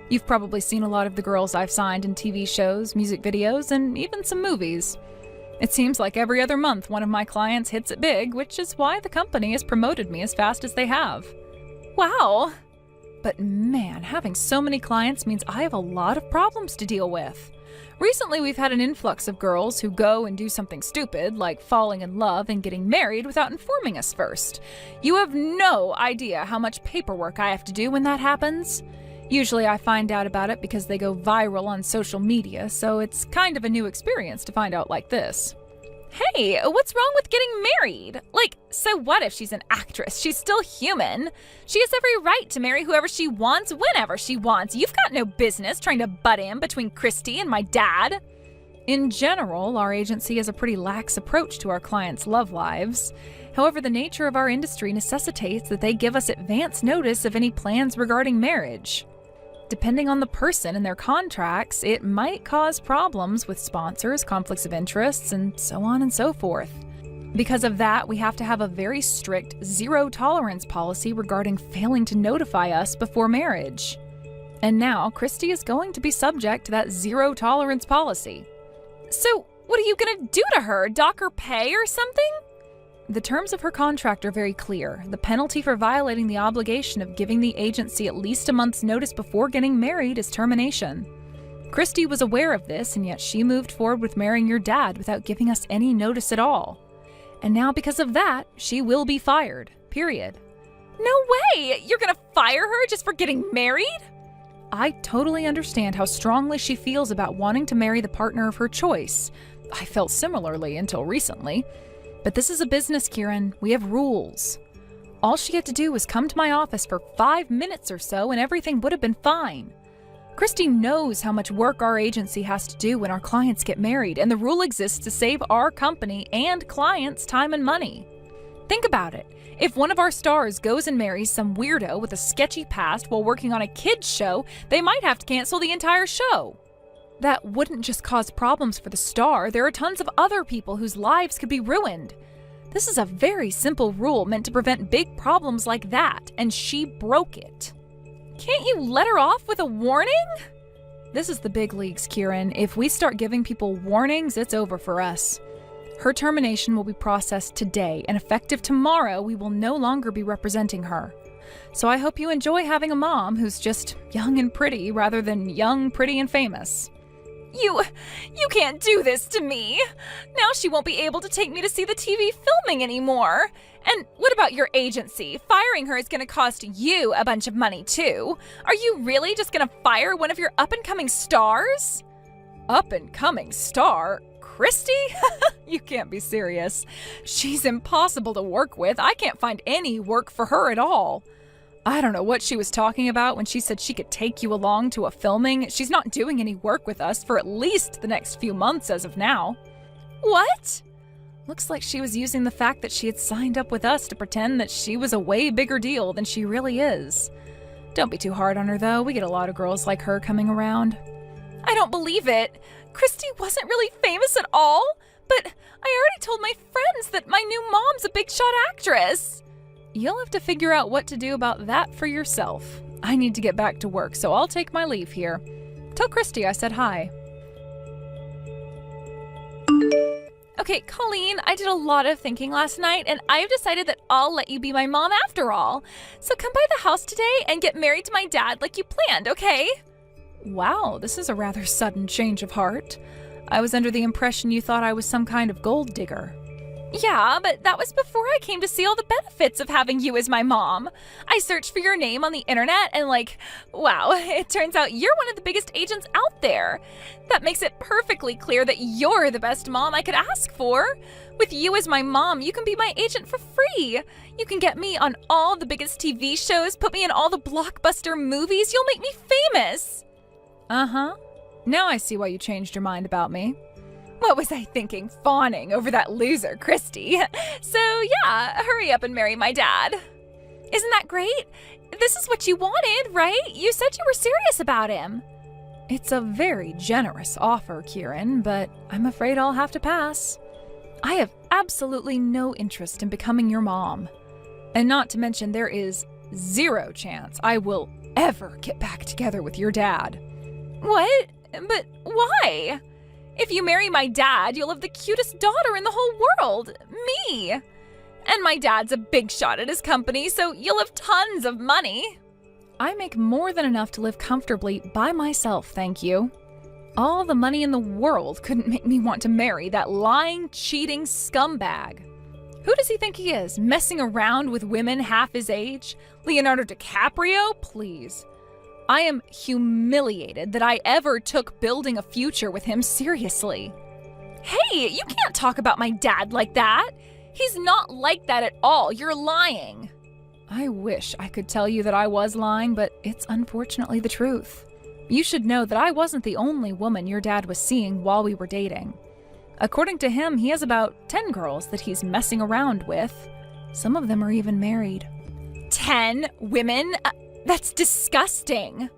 You've probably seen a lot of the girls I've signed in TV shows, music videos, and even some movies. It seems like every other month one of my clients hits it big, which is why the company has promoted me as fast as they have. Wow! But man, having so many clients means I have a lot of problems to deal with. Recently, we've had an influx of girls who go and do something stupid, like falling in love and getting married without informing us first. You have no idea how much paperwork I have to do when that happens. Usually I find out about it because they go viral on social media, so it's kind of a new experience to find out like this. Hey, what's wrong with getting married? Like, so what if she's an actress? She's still human. She has every right to marry whoever she wants, whenever she wants. You've got no business trying to butt in between Christy and my dad. In general, our agency has a pretty lax approach to our clients' love lives. However, the nature of our industry necessitates that they give us advance notice of any plans regarding marriage. Depending on the person and their contracts, it might cause problems with sponsors, conflicts of interests, and so on and so forth. Because of that, we have to have a very strict zero-tolerance policy regarding failing to notify us before marriage. And now, Christy is going to be subject to that zero-tolerance policy. So, what are you gonna do to her? Dock her pay or something? The terms of her contract are very clear. The penalty for violating the obligation of giving the agency at least a month's notice before getting married is termination. Christy was aware of this, and yet she moved forward with marrying your dad without giving us any notice at all. And now because of that, she will be fired. Period. No way! You're gonna fire her just for getting married? I totally understand how strongly she feels about wanting to marry the partner of her choice. I felt similarly until recently. But this is a business, Kieran. We have rules. All she had to do was come to my office for 5 minutes or so and everything would have been fine. Christy knows how much work our agency has to do when our clients get married, and the rule exists to save our company and clients time and money. Think about it. If one of our stars goes and marries some weirdo with a sketchy past while working on a kids' show, they might have to cancel the entire show. That wouldn't just cause problems for the star. There are tons of other people whose lives could be ruined. This is a very simple rule meant to prevent big problems like that, and she broke it. Can't you let her off with a warning? This is the big leagues, Kieran. If we start giving people warnings, it's over for us. Her termination will be processed today, and effective tomorrow, we will no longer be representing her. So I hope you enjoy having a mom who's just young and pretty rather than young, pretty, and famous. You can't do this to me. Now she won't be able to take me to see the TV filming anymore. And what about your agency? Firing her is going to cost you a bunch of money too. Are you really just going to fire one of your up-and-coming stars? Up-and-coming star? Christy? You can't be serious. She's impossible to work with. I can't find any work for her at all. I don't know what she was talking about when she said she could take you along to a filming. She's not doing any work with us for at least the next few months as of now. What? Looks like she was using the fact that she had signed up with us to pretend that she was a way bigger deal than she really is. Don't be too hard on her, though. We get a lot of girls like her coming around. I don't believe it. Christy wasn't really famous at all. But I already told my friends that my new mom's a big shot actress. You'll have to figure out what to do about that for yourself. I need to get back to work, so I'll take my leave here. Tell Christy I said hi. Okay, Colleen, I did a lot of thinking last night, and I've decided that I'll let you be my mom after all. So come by the house today and get married to my dad like you planned, okay? Wow, this is a rather sudden change of heart. I was under the impression you thought I was some kind of gold digger. Yeah, but that was before I came to see all the benefits of having you as my mom. I searched for your name on the internet and wow, it turns out you're one of the biggest agents out there. That makes it perfectly clear that you're the best mom I could ask for. With you as my mom, you can be my agent for free. You can get me on all the biggest TV shows, put me in all the blockbuster movies. You'll make me famous. Uh-huh. Now I see why you changed your mind about me. What was I thinking, fawning over that loser, Christy? So yeah, hurry up and marry my dad. Isn't that great? This is what you wanted, right? You said you were serious about him. It's a very generous offer, Kieran, but I'm afraid I'll have to pass. I have absolutely no interest in becoming your mom. And not to mention there is 0 chance I will ever get back together with your dad. What? But why? If you marry my dad, you'll have the cutest daughter in the whole world, me. And my dad's a big shot at his company, so you'll have tons of money. I make more than enough to live comfortably by myself, thank you. All the money in the world couldn't make me want to marry that lying, cheating scumbag. Who does he think he is, messing around with women half his age? Leonardo DiCaprio? Please. I am humiliated that I ever took building a future with him seriously. Hey, you can't talk about my dad like that. He's not like that at all. You're lying. I wish I could tell you that I was lying, but it's unfortunately the truth. You should know that I wasn't the only woman your dad was seeing while we were dating. According to him, he has about 10 girls that he's messing around with. Some of them are even married. 10 women? That's disgusting.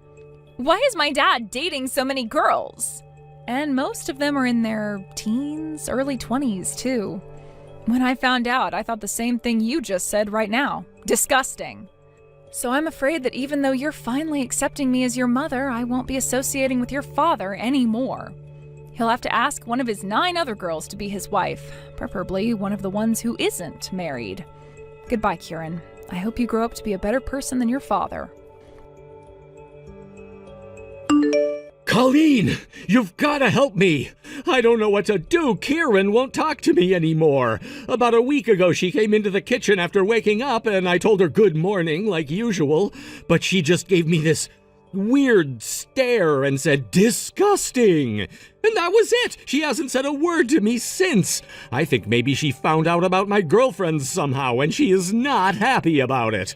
Why is my dad dating so many girls? And most of them are in their teens, early 20s, too. When I found out, I thought the same thing you just said right now. Disgusting. So I'm afraid that even though you're finally accepting me as your mother, I won't be associating with your father anymore. He'll have to ask one of his 9 other girls to be his wife, preferably one of the ones who isn't married. Goodbye, Kieran. I hope you grow up to be a better person than your father. Colleen, you've got to help me. I don't know what to do. Kieran won't talk to me anymore. About a week ago, she came into the kitchen after waking up, and I told her good morning, like usual, but she just gave me this weird stare and said, disgusting. And that was it. She hasn't said a word to me since. I think maybe she found out about my girlfriends somehow, and she is not happy about it.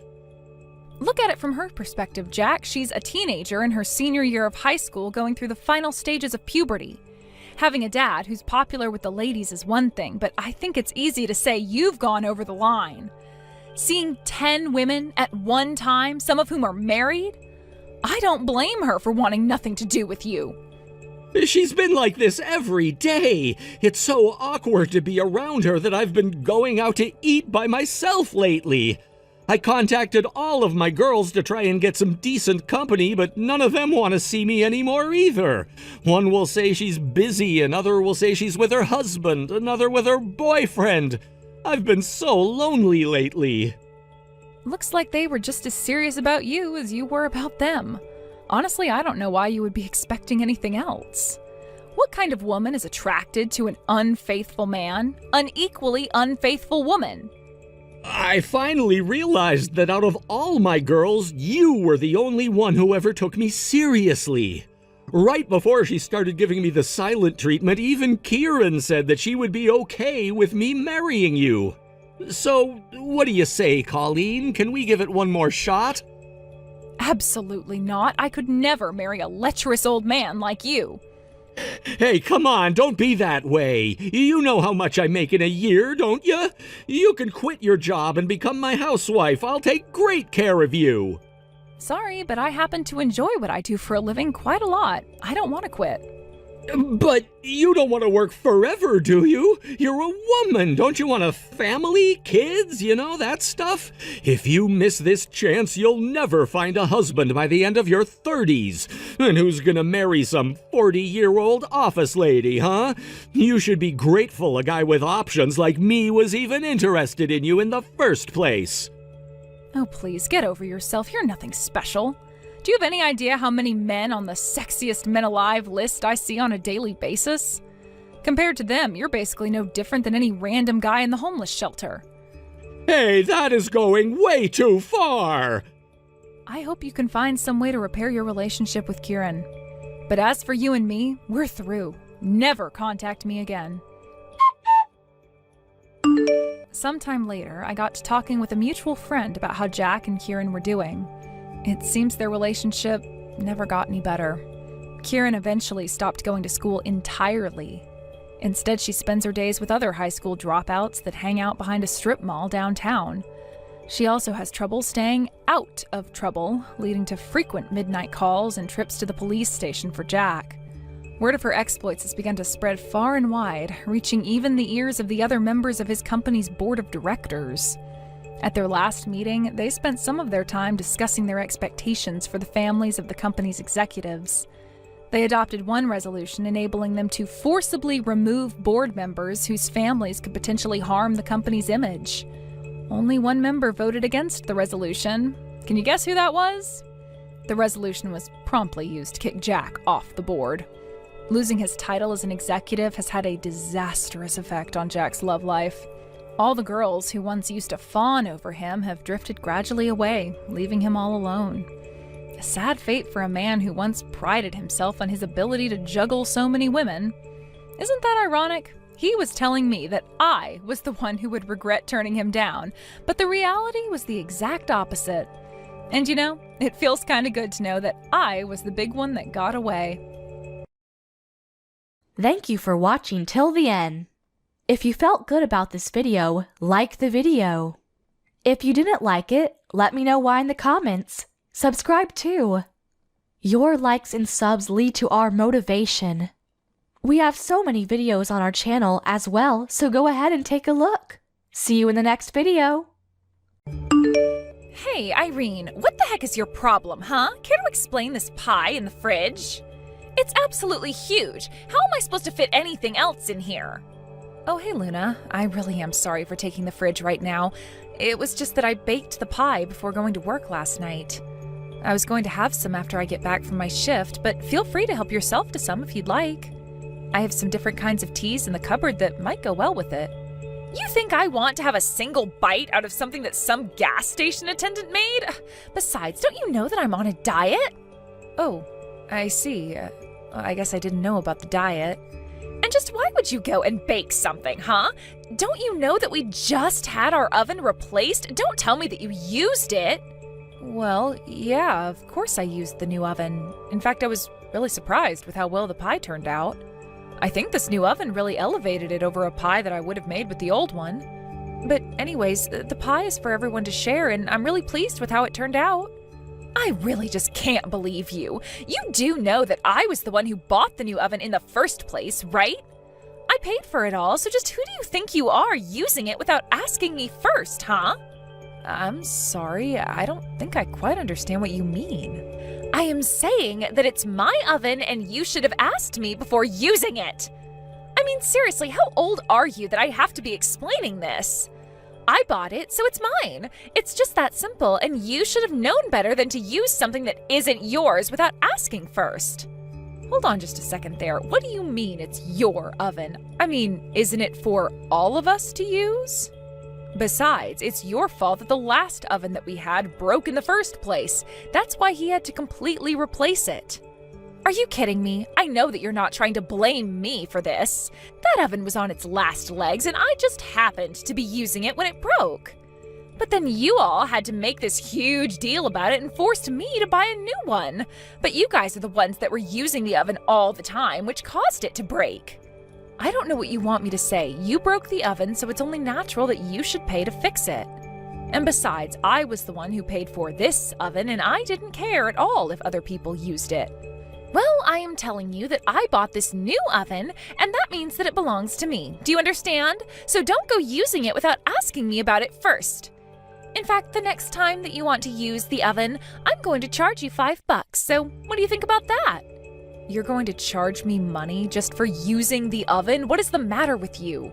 Look at it from her perspective, Jack. She's a teenager in her senior year of high school going through the final stages of puberty. Having a dad who's popular with the ladies is one thing, but I think it's easy to say you've gone over the line. Seeing 10 women at one time, some of whom are married? I don't blame her for wanting nothing to do with you. She's been like this every day. It's so awkward to be around her that I've been going out to eat by myself lately. I contacted all of my girls to try and get some decent company, but none of them want to see me anymore either. One will say she's busy, another will say she's with her husband, another with her boyfriend. I've been so lonely lately. Looks like they were just as serious about you as you were about them. Honestly, I don't know why you would be expecting anything else. What kind of woman is attracted to an unfaithful man? An equally unfaithful woman? I finally realized that out of all my girls, you were the only one who ever took me seriously. Right before she started giving me the silent treatment, even Kieran said that she would be okay with me marrying you. So, what do you say, Colleen? Can we give it one more shot? Absolutely not. I could never marry a lecherous old man like you. Hey, come on, don't be that way. You know how much I make in a year, don't you? You can quit your job and become my housewife. I'll take great care of you. Sorry, but I happen to enjoy what I do for a living quite a lot. I don't want to quit. But you don't want to work forever, do you? You're a woman. Don't you want a family, kids, that stuff? If you miss this chance, you'll never find a husband by the end of your 30s. And who's gonna marry some 40-year-old office lady, huh? You should be grateful a guy with options like me was even interested in you in the first place. Oh, please, get over yourself. You're nothing special. Do you have any idea how many men on the sexiest men alive list I see on a daily basis? Compared to them, you're basically no different than any random guy in the homeless shelter. Hey, that is going way too far! I hope you can find some way to repair your relationship with Kieran. But as for you and me, we're through. Never contact me again. Sometime later, I got to talking with a mutual friend about how Jack and Kieran were doing. It seems their relationship never got any better. Kieran eventually stopped going to school entirely. Instead, she spends her days with other high school dropouts that hang out behind a strip mall downtown. She also has trouble staying out of trouble, leading to frequent midnight calls and trips to the police station for Jack. Word of her exploits has begun to spread far and wide, reaching even the ears of the other members of his company's board of directors. At their last meeting, they spent some of their time discussing their expectations for the families of the company's executives. They adopted one resolution enabling them to forcibly remove board members whose families could potentially harm the company's image. Only one member voted against the resolution. Can you guess who that was? The resolution was promptly used to kick Jack off the board. Losing his title as an executive has had a disastrous effect on Jack's love life. All the girls who once used to fawn over him have drifted gradually away, leaving him all alone. A sad fate for a man who once prided himself on his ability to juggle so many women. Isn't that ironic? He was telling me that I was the one who would regret turning him down, but the reality was the exact opposite. And you know, it feels kind of good to know that I was the big one that got away. Thank you for watching till the end. If you felt good about this video, like the video. If you didn't like it, let me know why in the comments. Subscribe too. Your likes and subs lead to our motivation. We have so many videos on our channel as well, so go ahead and take a look. See you in the next video. Hey, Irene, what the heck is your problem, huh? Care to explain this pie in the fridge? It's absolutely huge. How am I supposed to fit anything else in here? Oh, hey, Luna. I really am sorry for taking the fridge right now. It was just that I baked the pie before going to work last night. I was going to have some after I get back from my shift, but feel free to help yourself to some if you'd like. I have some different kinds of teas in the cupboard that might go well with it. You think I want to have a single bite out of something that some gas station attendant made? Besides, don't you know that I'm on a diet? Oh, I see. I guess I didn't know about the diet. And just why would you go and bake something, huh? Don't you know that we just had our oven replaced? Don't tell me that you used it. Well, yeah, of course I used the new oven. In fact, I was really surprised with how well the pie turned out. I think this new oven really elevated it over a pie that I would have made with the old one. But anyways, the pie is for everyone to share, and I'm really pleased with how it turned out. I really just can't believe you. You do know that I was the one who bought the new oven in the first place, right? I paid for it all, so just who do you think you are using it without asking me first, huh? I'm sorry, I don't think I quite understand what you mean. I am saying that it's my oven and you should have asked me before using it. I mean, seriously, how old are you that I have to be explaining this? I bought it, so it's mine. It's just that simple, and you should have known better than to use something that isn't yours without asking first. Hold on just a second there. What do you mean it's your oven? I mean, isn't it for all of us to use? Besides, it's your fault that the last oven that we had broke in the first place. That's why he had to completely replace it. Are you kidding me? I know that you're not trying to blame me for this. That oven was on its last legs and I just happened to be using it when it broke. But then you all had to make this huge deal about it and forced me to buy a new one. But you guys are the ones that were using the oven all the time, which caused it to break. I don't know what you want me to say. You broke the oven, so it's only natural that you should pay to fix it. And besides, I was the one who paid for this oven, and I didn't care at all if other people used it. Well, I am telling you that I bought this new oven, and that means that it belongs to me. Do you understand? So don't go using it without asking me about it first. In fact, the next time that you want to use the oven, I'm going to charge you $5. So what do you think about that? You're going to charge me money just for using the oven? What is the matter with you?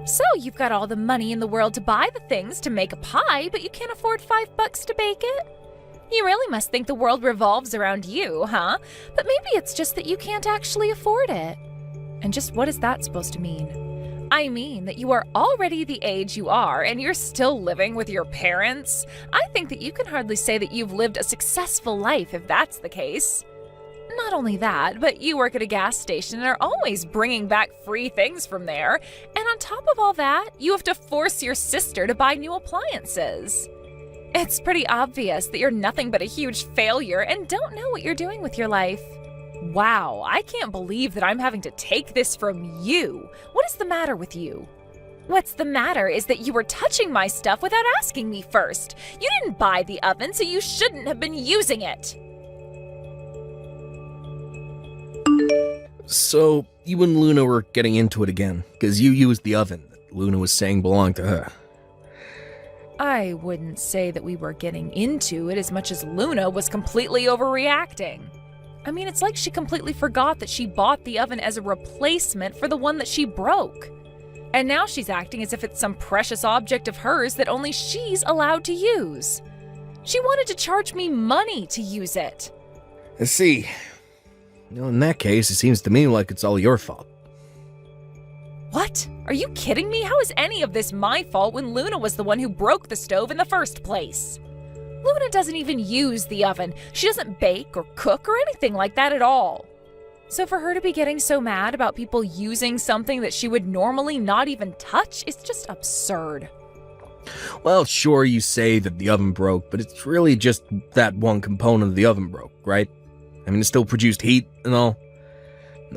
So you've got all the money in the world to buy the things to make a pie, but you can't afford $5 to bake it? You really must think the world revolves around you, huh? But maybe it's just that you can't actually afford it. And just what is that supposed to mean? I mean that you are already the age you are and you're still living with your parents. I think that you can hardly say that you've lived a successful life if that's the case. Not only that, but you work at a gas station and are always bringing back free things from there. And on top of all that, you have to force your sister to buy new appliances. It's pretty obvious that you're nothing but a huge failure and don't know what you're doing with your life. Wow, I can't believe that I'm having to take this from you. What is the matter with you? What's the matter is that you were touching my stuff without asking me first. You didn't buy the oven, so you shouldn't have been using it. So, you and Luna were getting into it again, because you used the oven that Luna was saying belonged to her. I wouldn't say that we were getting into it as much as Luna was completely overreacting. I mean, it's like she completely forgot that she bought the oven as a replacement for the one that she broke. And now she's acting as if it's some precious object of hers that only she's allowed to use. She wanted to charge me money to use it. I see. Well, in that case, it seems to me like it's all your fault. What? Are you kidding me? How is any of this my fault when Luna was the one who broke the stove in the first place? Luna doesn't even use the oven. She doesn't bake or cook or anything like that at all. So for her to be getting so mad about people using something that she would normally not even touch is just absurd. Well, sure, you say that the oven broke, but it's really just that one component of the oven broke, right? I mean, it still produced heat and all.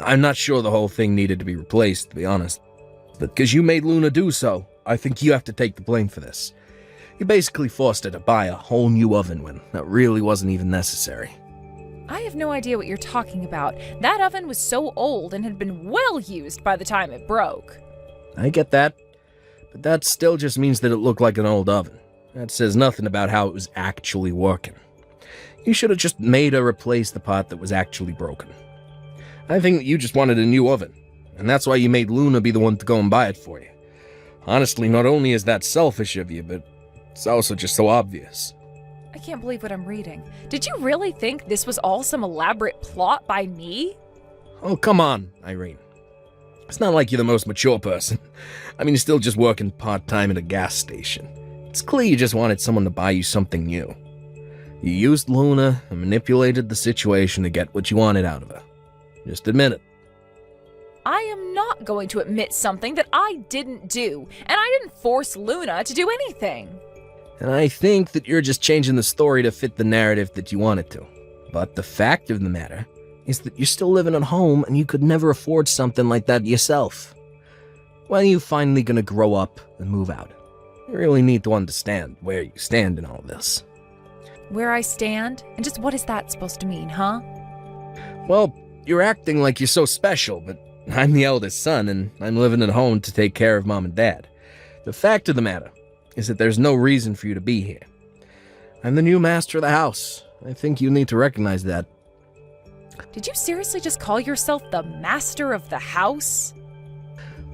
I'm not sure the whole thing needed to be replaced, to be honest. But because you made Luna do so, I think you have to take the blame for this. You basically forced her to buy a whole new oven when that really wasn't even necessary. I have no idea what you're talking about. That oven was so old and had been well used by the time it broke. I get that, but that still just means that it looked like an old oven. That says nothing about how it was actually working. You should have just made her replace the part that was actually broken. I think that you just wanted a new oven, and that's why you made Luna be the one to go and buy it for you. Honestly, not only is that selfish of you, but it's also just so obvious. I can't believe what I'm reading. Did you really think this was all some elaborate plot by me? Oh, come on, Irene. It's not like you're the most mature person. I mean, you're still just working part-time at a gas station. It's clear you just wanted someone to buy you something new. You used Luna and manipulated the situation to get what you wanted out of her. Just admit it. I am not going to admit something that I didn't do, and I didn't force Luna to do anything. And I think that you're just changing the story to fit the narrative that you want it to. But the fact of the matter is that you're still living at home and you could never afford something like that yourself. When are you finally gonna grow up and move out? You really need to understand where you stand in all this. Where I stand? And just what is that supposed to mean, huh? Well, you're acting like you're so special, but I'm the eldest son and I'm living at home to take care of Mom and Dad. The fact of the matter is that there's no reason for you to be here. I'm the new master of the house. I think you need to recognize that. Did you seriously just call yourself the master of the house?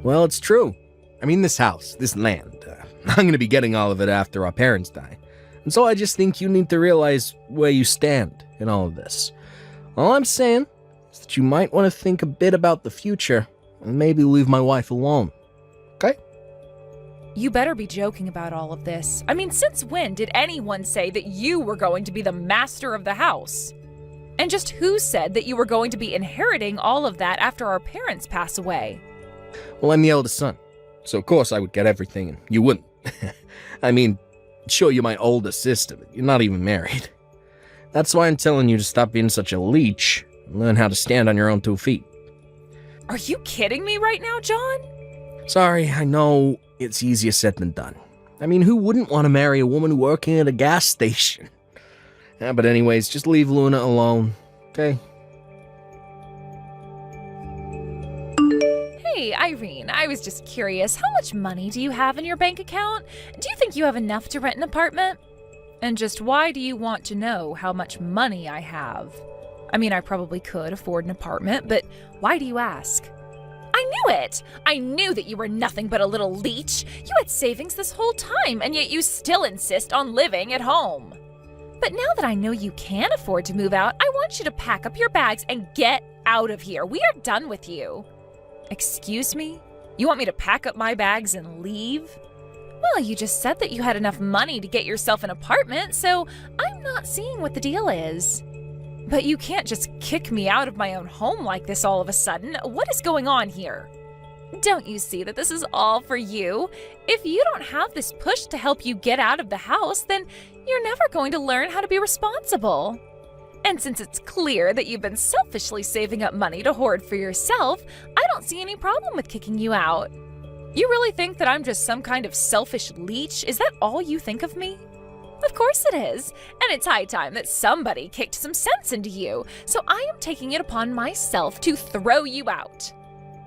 Well, it's true. I mean, this house, this land, I'm going to be getting all of it after our parents die. And so I just think you need to realize where you stand in all of this. All I'm saying is that you might want to think a bit about the future and maybe leave my wife alone. Okay? You better be joking about all of this. I mean, since when did anyone say that you were going to be the master of the house? And just who said that you were going to be inheriting all of that after our parents pass away? Well, I'm the eldest son, so of course I would get everything and you wouldn't. I mean, sure, you're my older sister, but you're not even married. That's why I'm telling you to stop being such a leech and learn how to stand on your own 2 feet. Are you kidding me right now, John? Sorry, I know it's easier said than done. I mean, who wouldn't want to marry a woman working at a gas station? Yeah, but anyways, just leave Luna alone, okay? Hey, Irene, I was just curious. How much money do you have in your bank account? Do you think you have enough to rent an apartment? And just why do you want to know how much money I have? I mean, I probably could afford an apartment, but why do you ask? I knew it! I knew that you were nothing but a little leech. You had savings this whole time, and yet you still insist on living at home. But now that I know you can afford to move out, I want you to pack up your bags and get out of here. We are done with you. Excuse me? You want me to pack up my bags and leave? Well, you just said that you had enough money to get yourself an apartment, so I'm not seeing what the deal is. But you can't just kick me out of my own home like this all of a sudden. What is going on here? Don't you see that this is all for you? If you don't have this push to help you get out of the house, then you're never going to learn how to be responsible. And since it's clear that you've been selfishly saving up money to hoard for yourself, I don't see any problem with kicking you out. You really think that I'm just some kind of selfish leech? Is that all you think of me? Of course it is, and it's high time that somebody kicked some sense into you, so I am taking it upon myself to throw you out.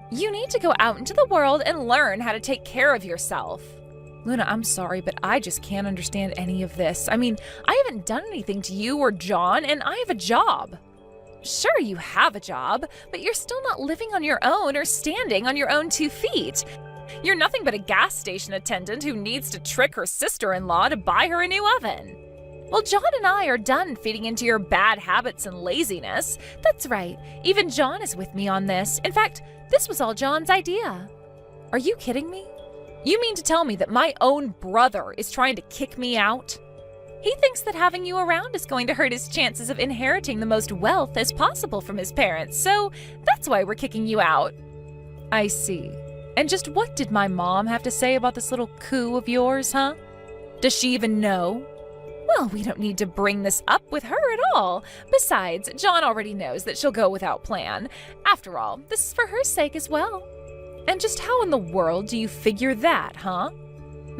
You need to go out into the world and learn how to take care of yourself. Luna, I'm sorry, but I just can't understand any of this. I mean, I haven't done anything to you or John, and I have a job. Sure, you have a job, but you're still not living on your own or standing on your own 2 feet. You're nothing but a gas station attendant who needs to trick her sister-in-law to buy her a new oven. Well, John and I are done feeding into your bad habits and laziness. That's right, even John is with me on this. In fact, this was all John's idea. Are you kidding me? You mean to tell me that my own brother is trying to kick me out? He thinks that having you around is going to hurt his chances of inheriting the most wealth as possible from his parents, so that's why we're kicking you out. I see. And just what did my mom have to say about this little coup of yours, huh? Does she even know? Well, we don't need to bring this up with her at all. Besides, John already knows that she'll go without plan. After all, this is for her sake as well. And just how in the world do you figure that, huh?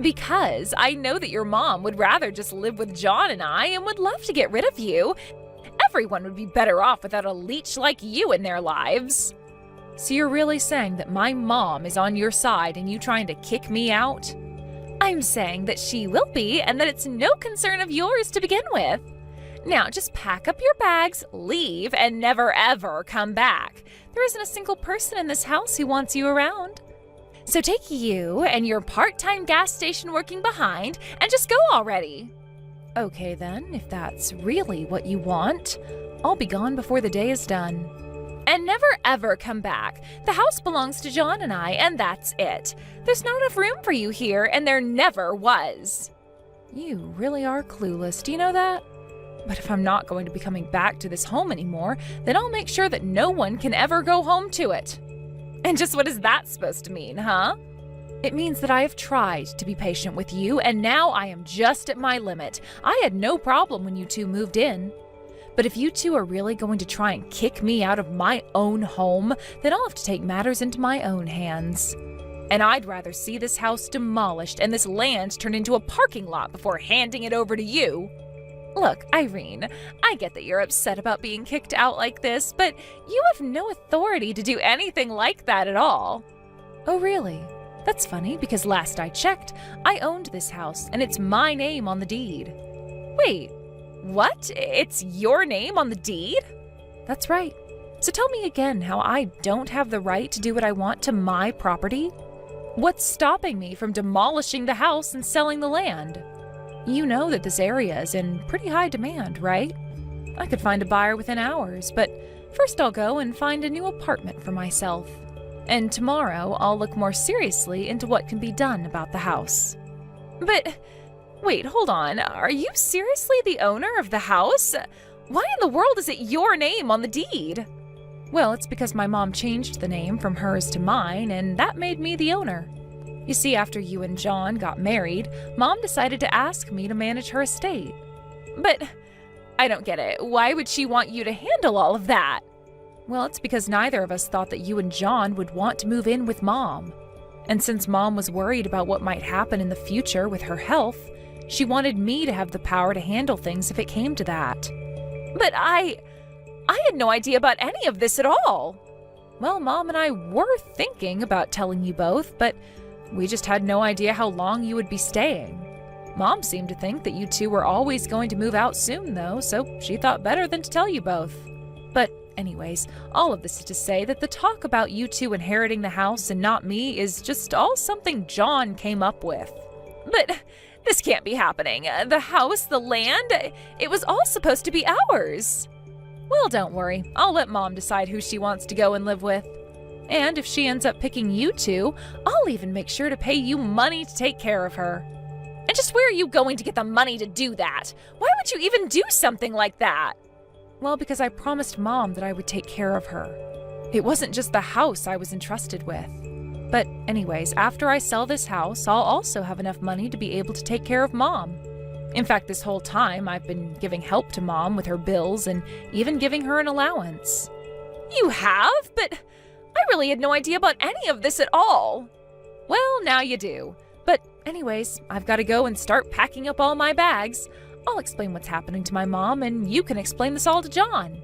Because I know that your mom would rather just live with John and I and would love to get rid of you. Everyone would be better off without a leech like you in their lives. So you're really saying that my mom is on your side and you trying to kick me out? I'm saying that she will be and that it's no concern of yours to begin with. Now just pack up your bags, leave, and never ever come back. There isn't a single person in this house who wants you around. So take you and your part-time gas station working behind and just go already. Okay then, if that's really what you want, I'll be gone before the day is done. And never ever come back. The house belongs to John and I, and that's it. There's not enough room for you here, and there never was. You really are clueless, do you know that? But if I'm not going to be coming back to this home anymore, then I'll make sure that no one can ever go home to it. And just what is that supposed to mean, huh? It means that I have tried to be patient with you, and now I am just at my limit. I had no problem when you two moved in. But if you two are really going to try and kick me out of my own home, then I'll have to take matters into my own hands. And I'd rather see this house demolished and this land turned into a parking lot before handing it over to you. Look, Irene, I get that you're upset about being kicked out like this, but you have no authority to do anything like that at all. Oh, really? That's funny, because last I checked, I owned this house, and it's my name on the deed. Wait. What? It's your name on the deed? That's right. So tell me again how I don't have the right to do what I want to my property? What's stopping me from demolishing the house and selling the land? You know that this area is in pretty high demand, right? I could find a buyer within hours, but first I'll go and find a new apartment for myself. And tomorrow I'll look more seriously into what can be done about the house. But wait, hold on. Are you seriously the owner of the house? Why in the world is it your name on the deed? Well, it's because my mom changed the name from hers to mine, and that made me the owner. You see, after you and John got married, Mom decided to ask me to manage her estate. But I don't get it. Why would she want you to handle all of that? Well, it's because neither of us thought that you and John would want to move in with Mom. And since Mom was worried about what might happen in the future with her health, she wanted me to have the power to handle things if it came to that. But I had no idea about any of this at all. Well, Mom and I were thinking about telling you both, but we just had no idea how long you would be staying. Mom seemed to think that you two were always going to move out soon, though, so she thought better than to tell you both. But anyways, all of this is to say that the talk about you two inheriting the house and not me is just all something John came up with. But this can't be happening. The house, the land, it was all supposed to be ours. Well, don't worry. I'll let Mom decide who she wants to go and live with. And if she ends up picking you two, I'll even make sure to pay you money to take care of her. And just where are you going to get the money to do that? Why would you even do something like that? Well, because I promised Mom that I would take care of her. It wasn't just the house I was entrusted with. But anyways, after I sell this house, I'll also have enough money to be able to take care of Mom. In fact, this whole time, I've been giving help to Mom with her bills and even giving her an allowance. You have? But I really had no idea about any of this at all. Well, now you do. But anyways, I've got to go and start packing up all my bags. I'll explain what's happening to my mom, and you can explain this all to John.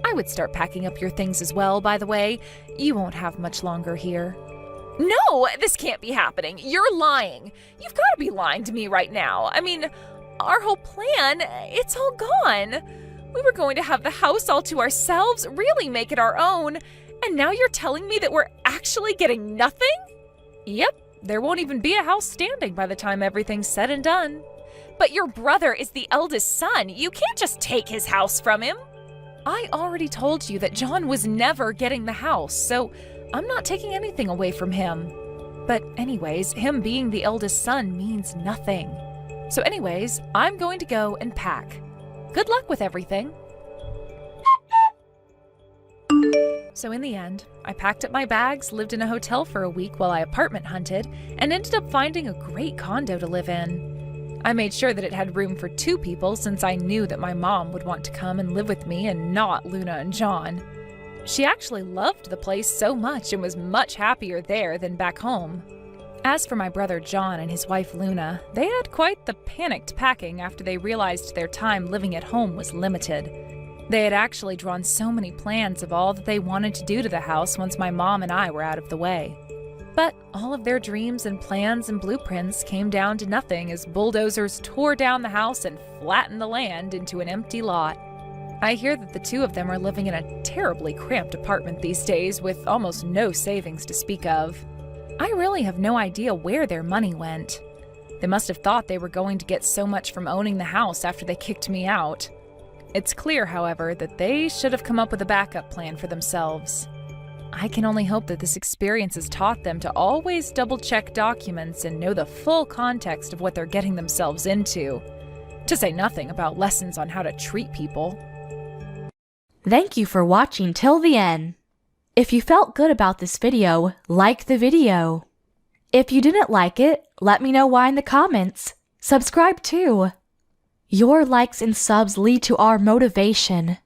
I would start packing up your things as well, by the way. You won't have much longer here. No, this can't be happening. You're lying. You've got to be lying to me right now. I mean, our whole plan, it's all gone. We were going to have the house all to ourselves, really make it our own. And now you're telling me that we're actually getting nothing? Yep, there won't even be a house standing by the time everything's said and done. But your brother is the eldest son. You can't just take his house from him. I already told you that John was never getting the house, so I'm not taking anything away from him. But anyways, him being the eldest son means nothing. So anyways, I'm going to go and pack. Good luck with everything. So in the end, I packed up my bags, lived in a hotel for a week while I apartment hunted, and ended up finding a great condo to live in. I made sure that it had room for 2 people since I knew that my mom would want to come and live with me and not Luna and John. She actually loved the place so much and was much happier there than back home. As for my brother John and his wife Luna, they had quite the panicked packing after they realized their time living at home was limited. They had actually drawn so many plans of all that they wanted to do to the house once my mom and I were out of the way. But all of their dreams and plans and blueprints came down to nothing as bulldozers tore down the house and flattened the land into an empty lot. I hear that the 2 of them are living in a terribly cramped apartment these days with almost no savings to speak of. I really have no idea where their money went. They must have thought they were going to get so much from owning the house after they kicked me out. It's clear, however, that they should have come up with a backup plan for themselves. I can only hope that this experience has taught them to always double-check documents and know the full context of what they're getting themselves into, to say nothing about lessons on how to treat people. Thank you for watching till the end. If you felt good about this video, like the video. If you didn't like it, let me know why in the comments. Subscribe too. Your likes and subs lead to our motivation.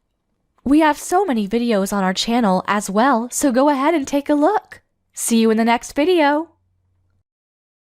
We have so many videos on our channel as well, so go ahead and take a look. See you in the next video.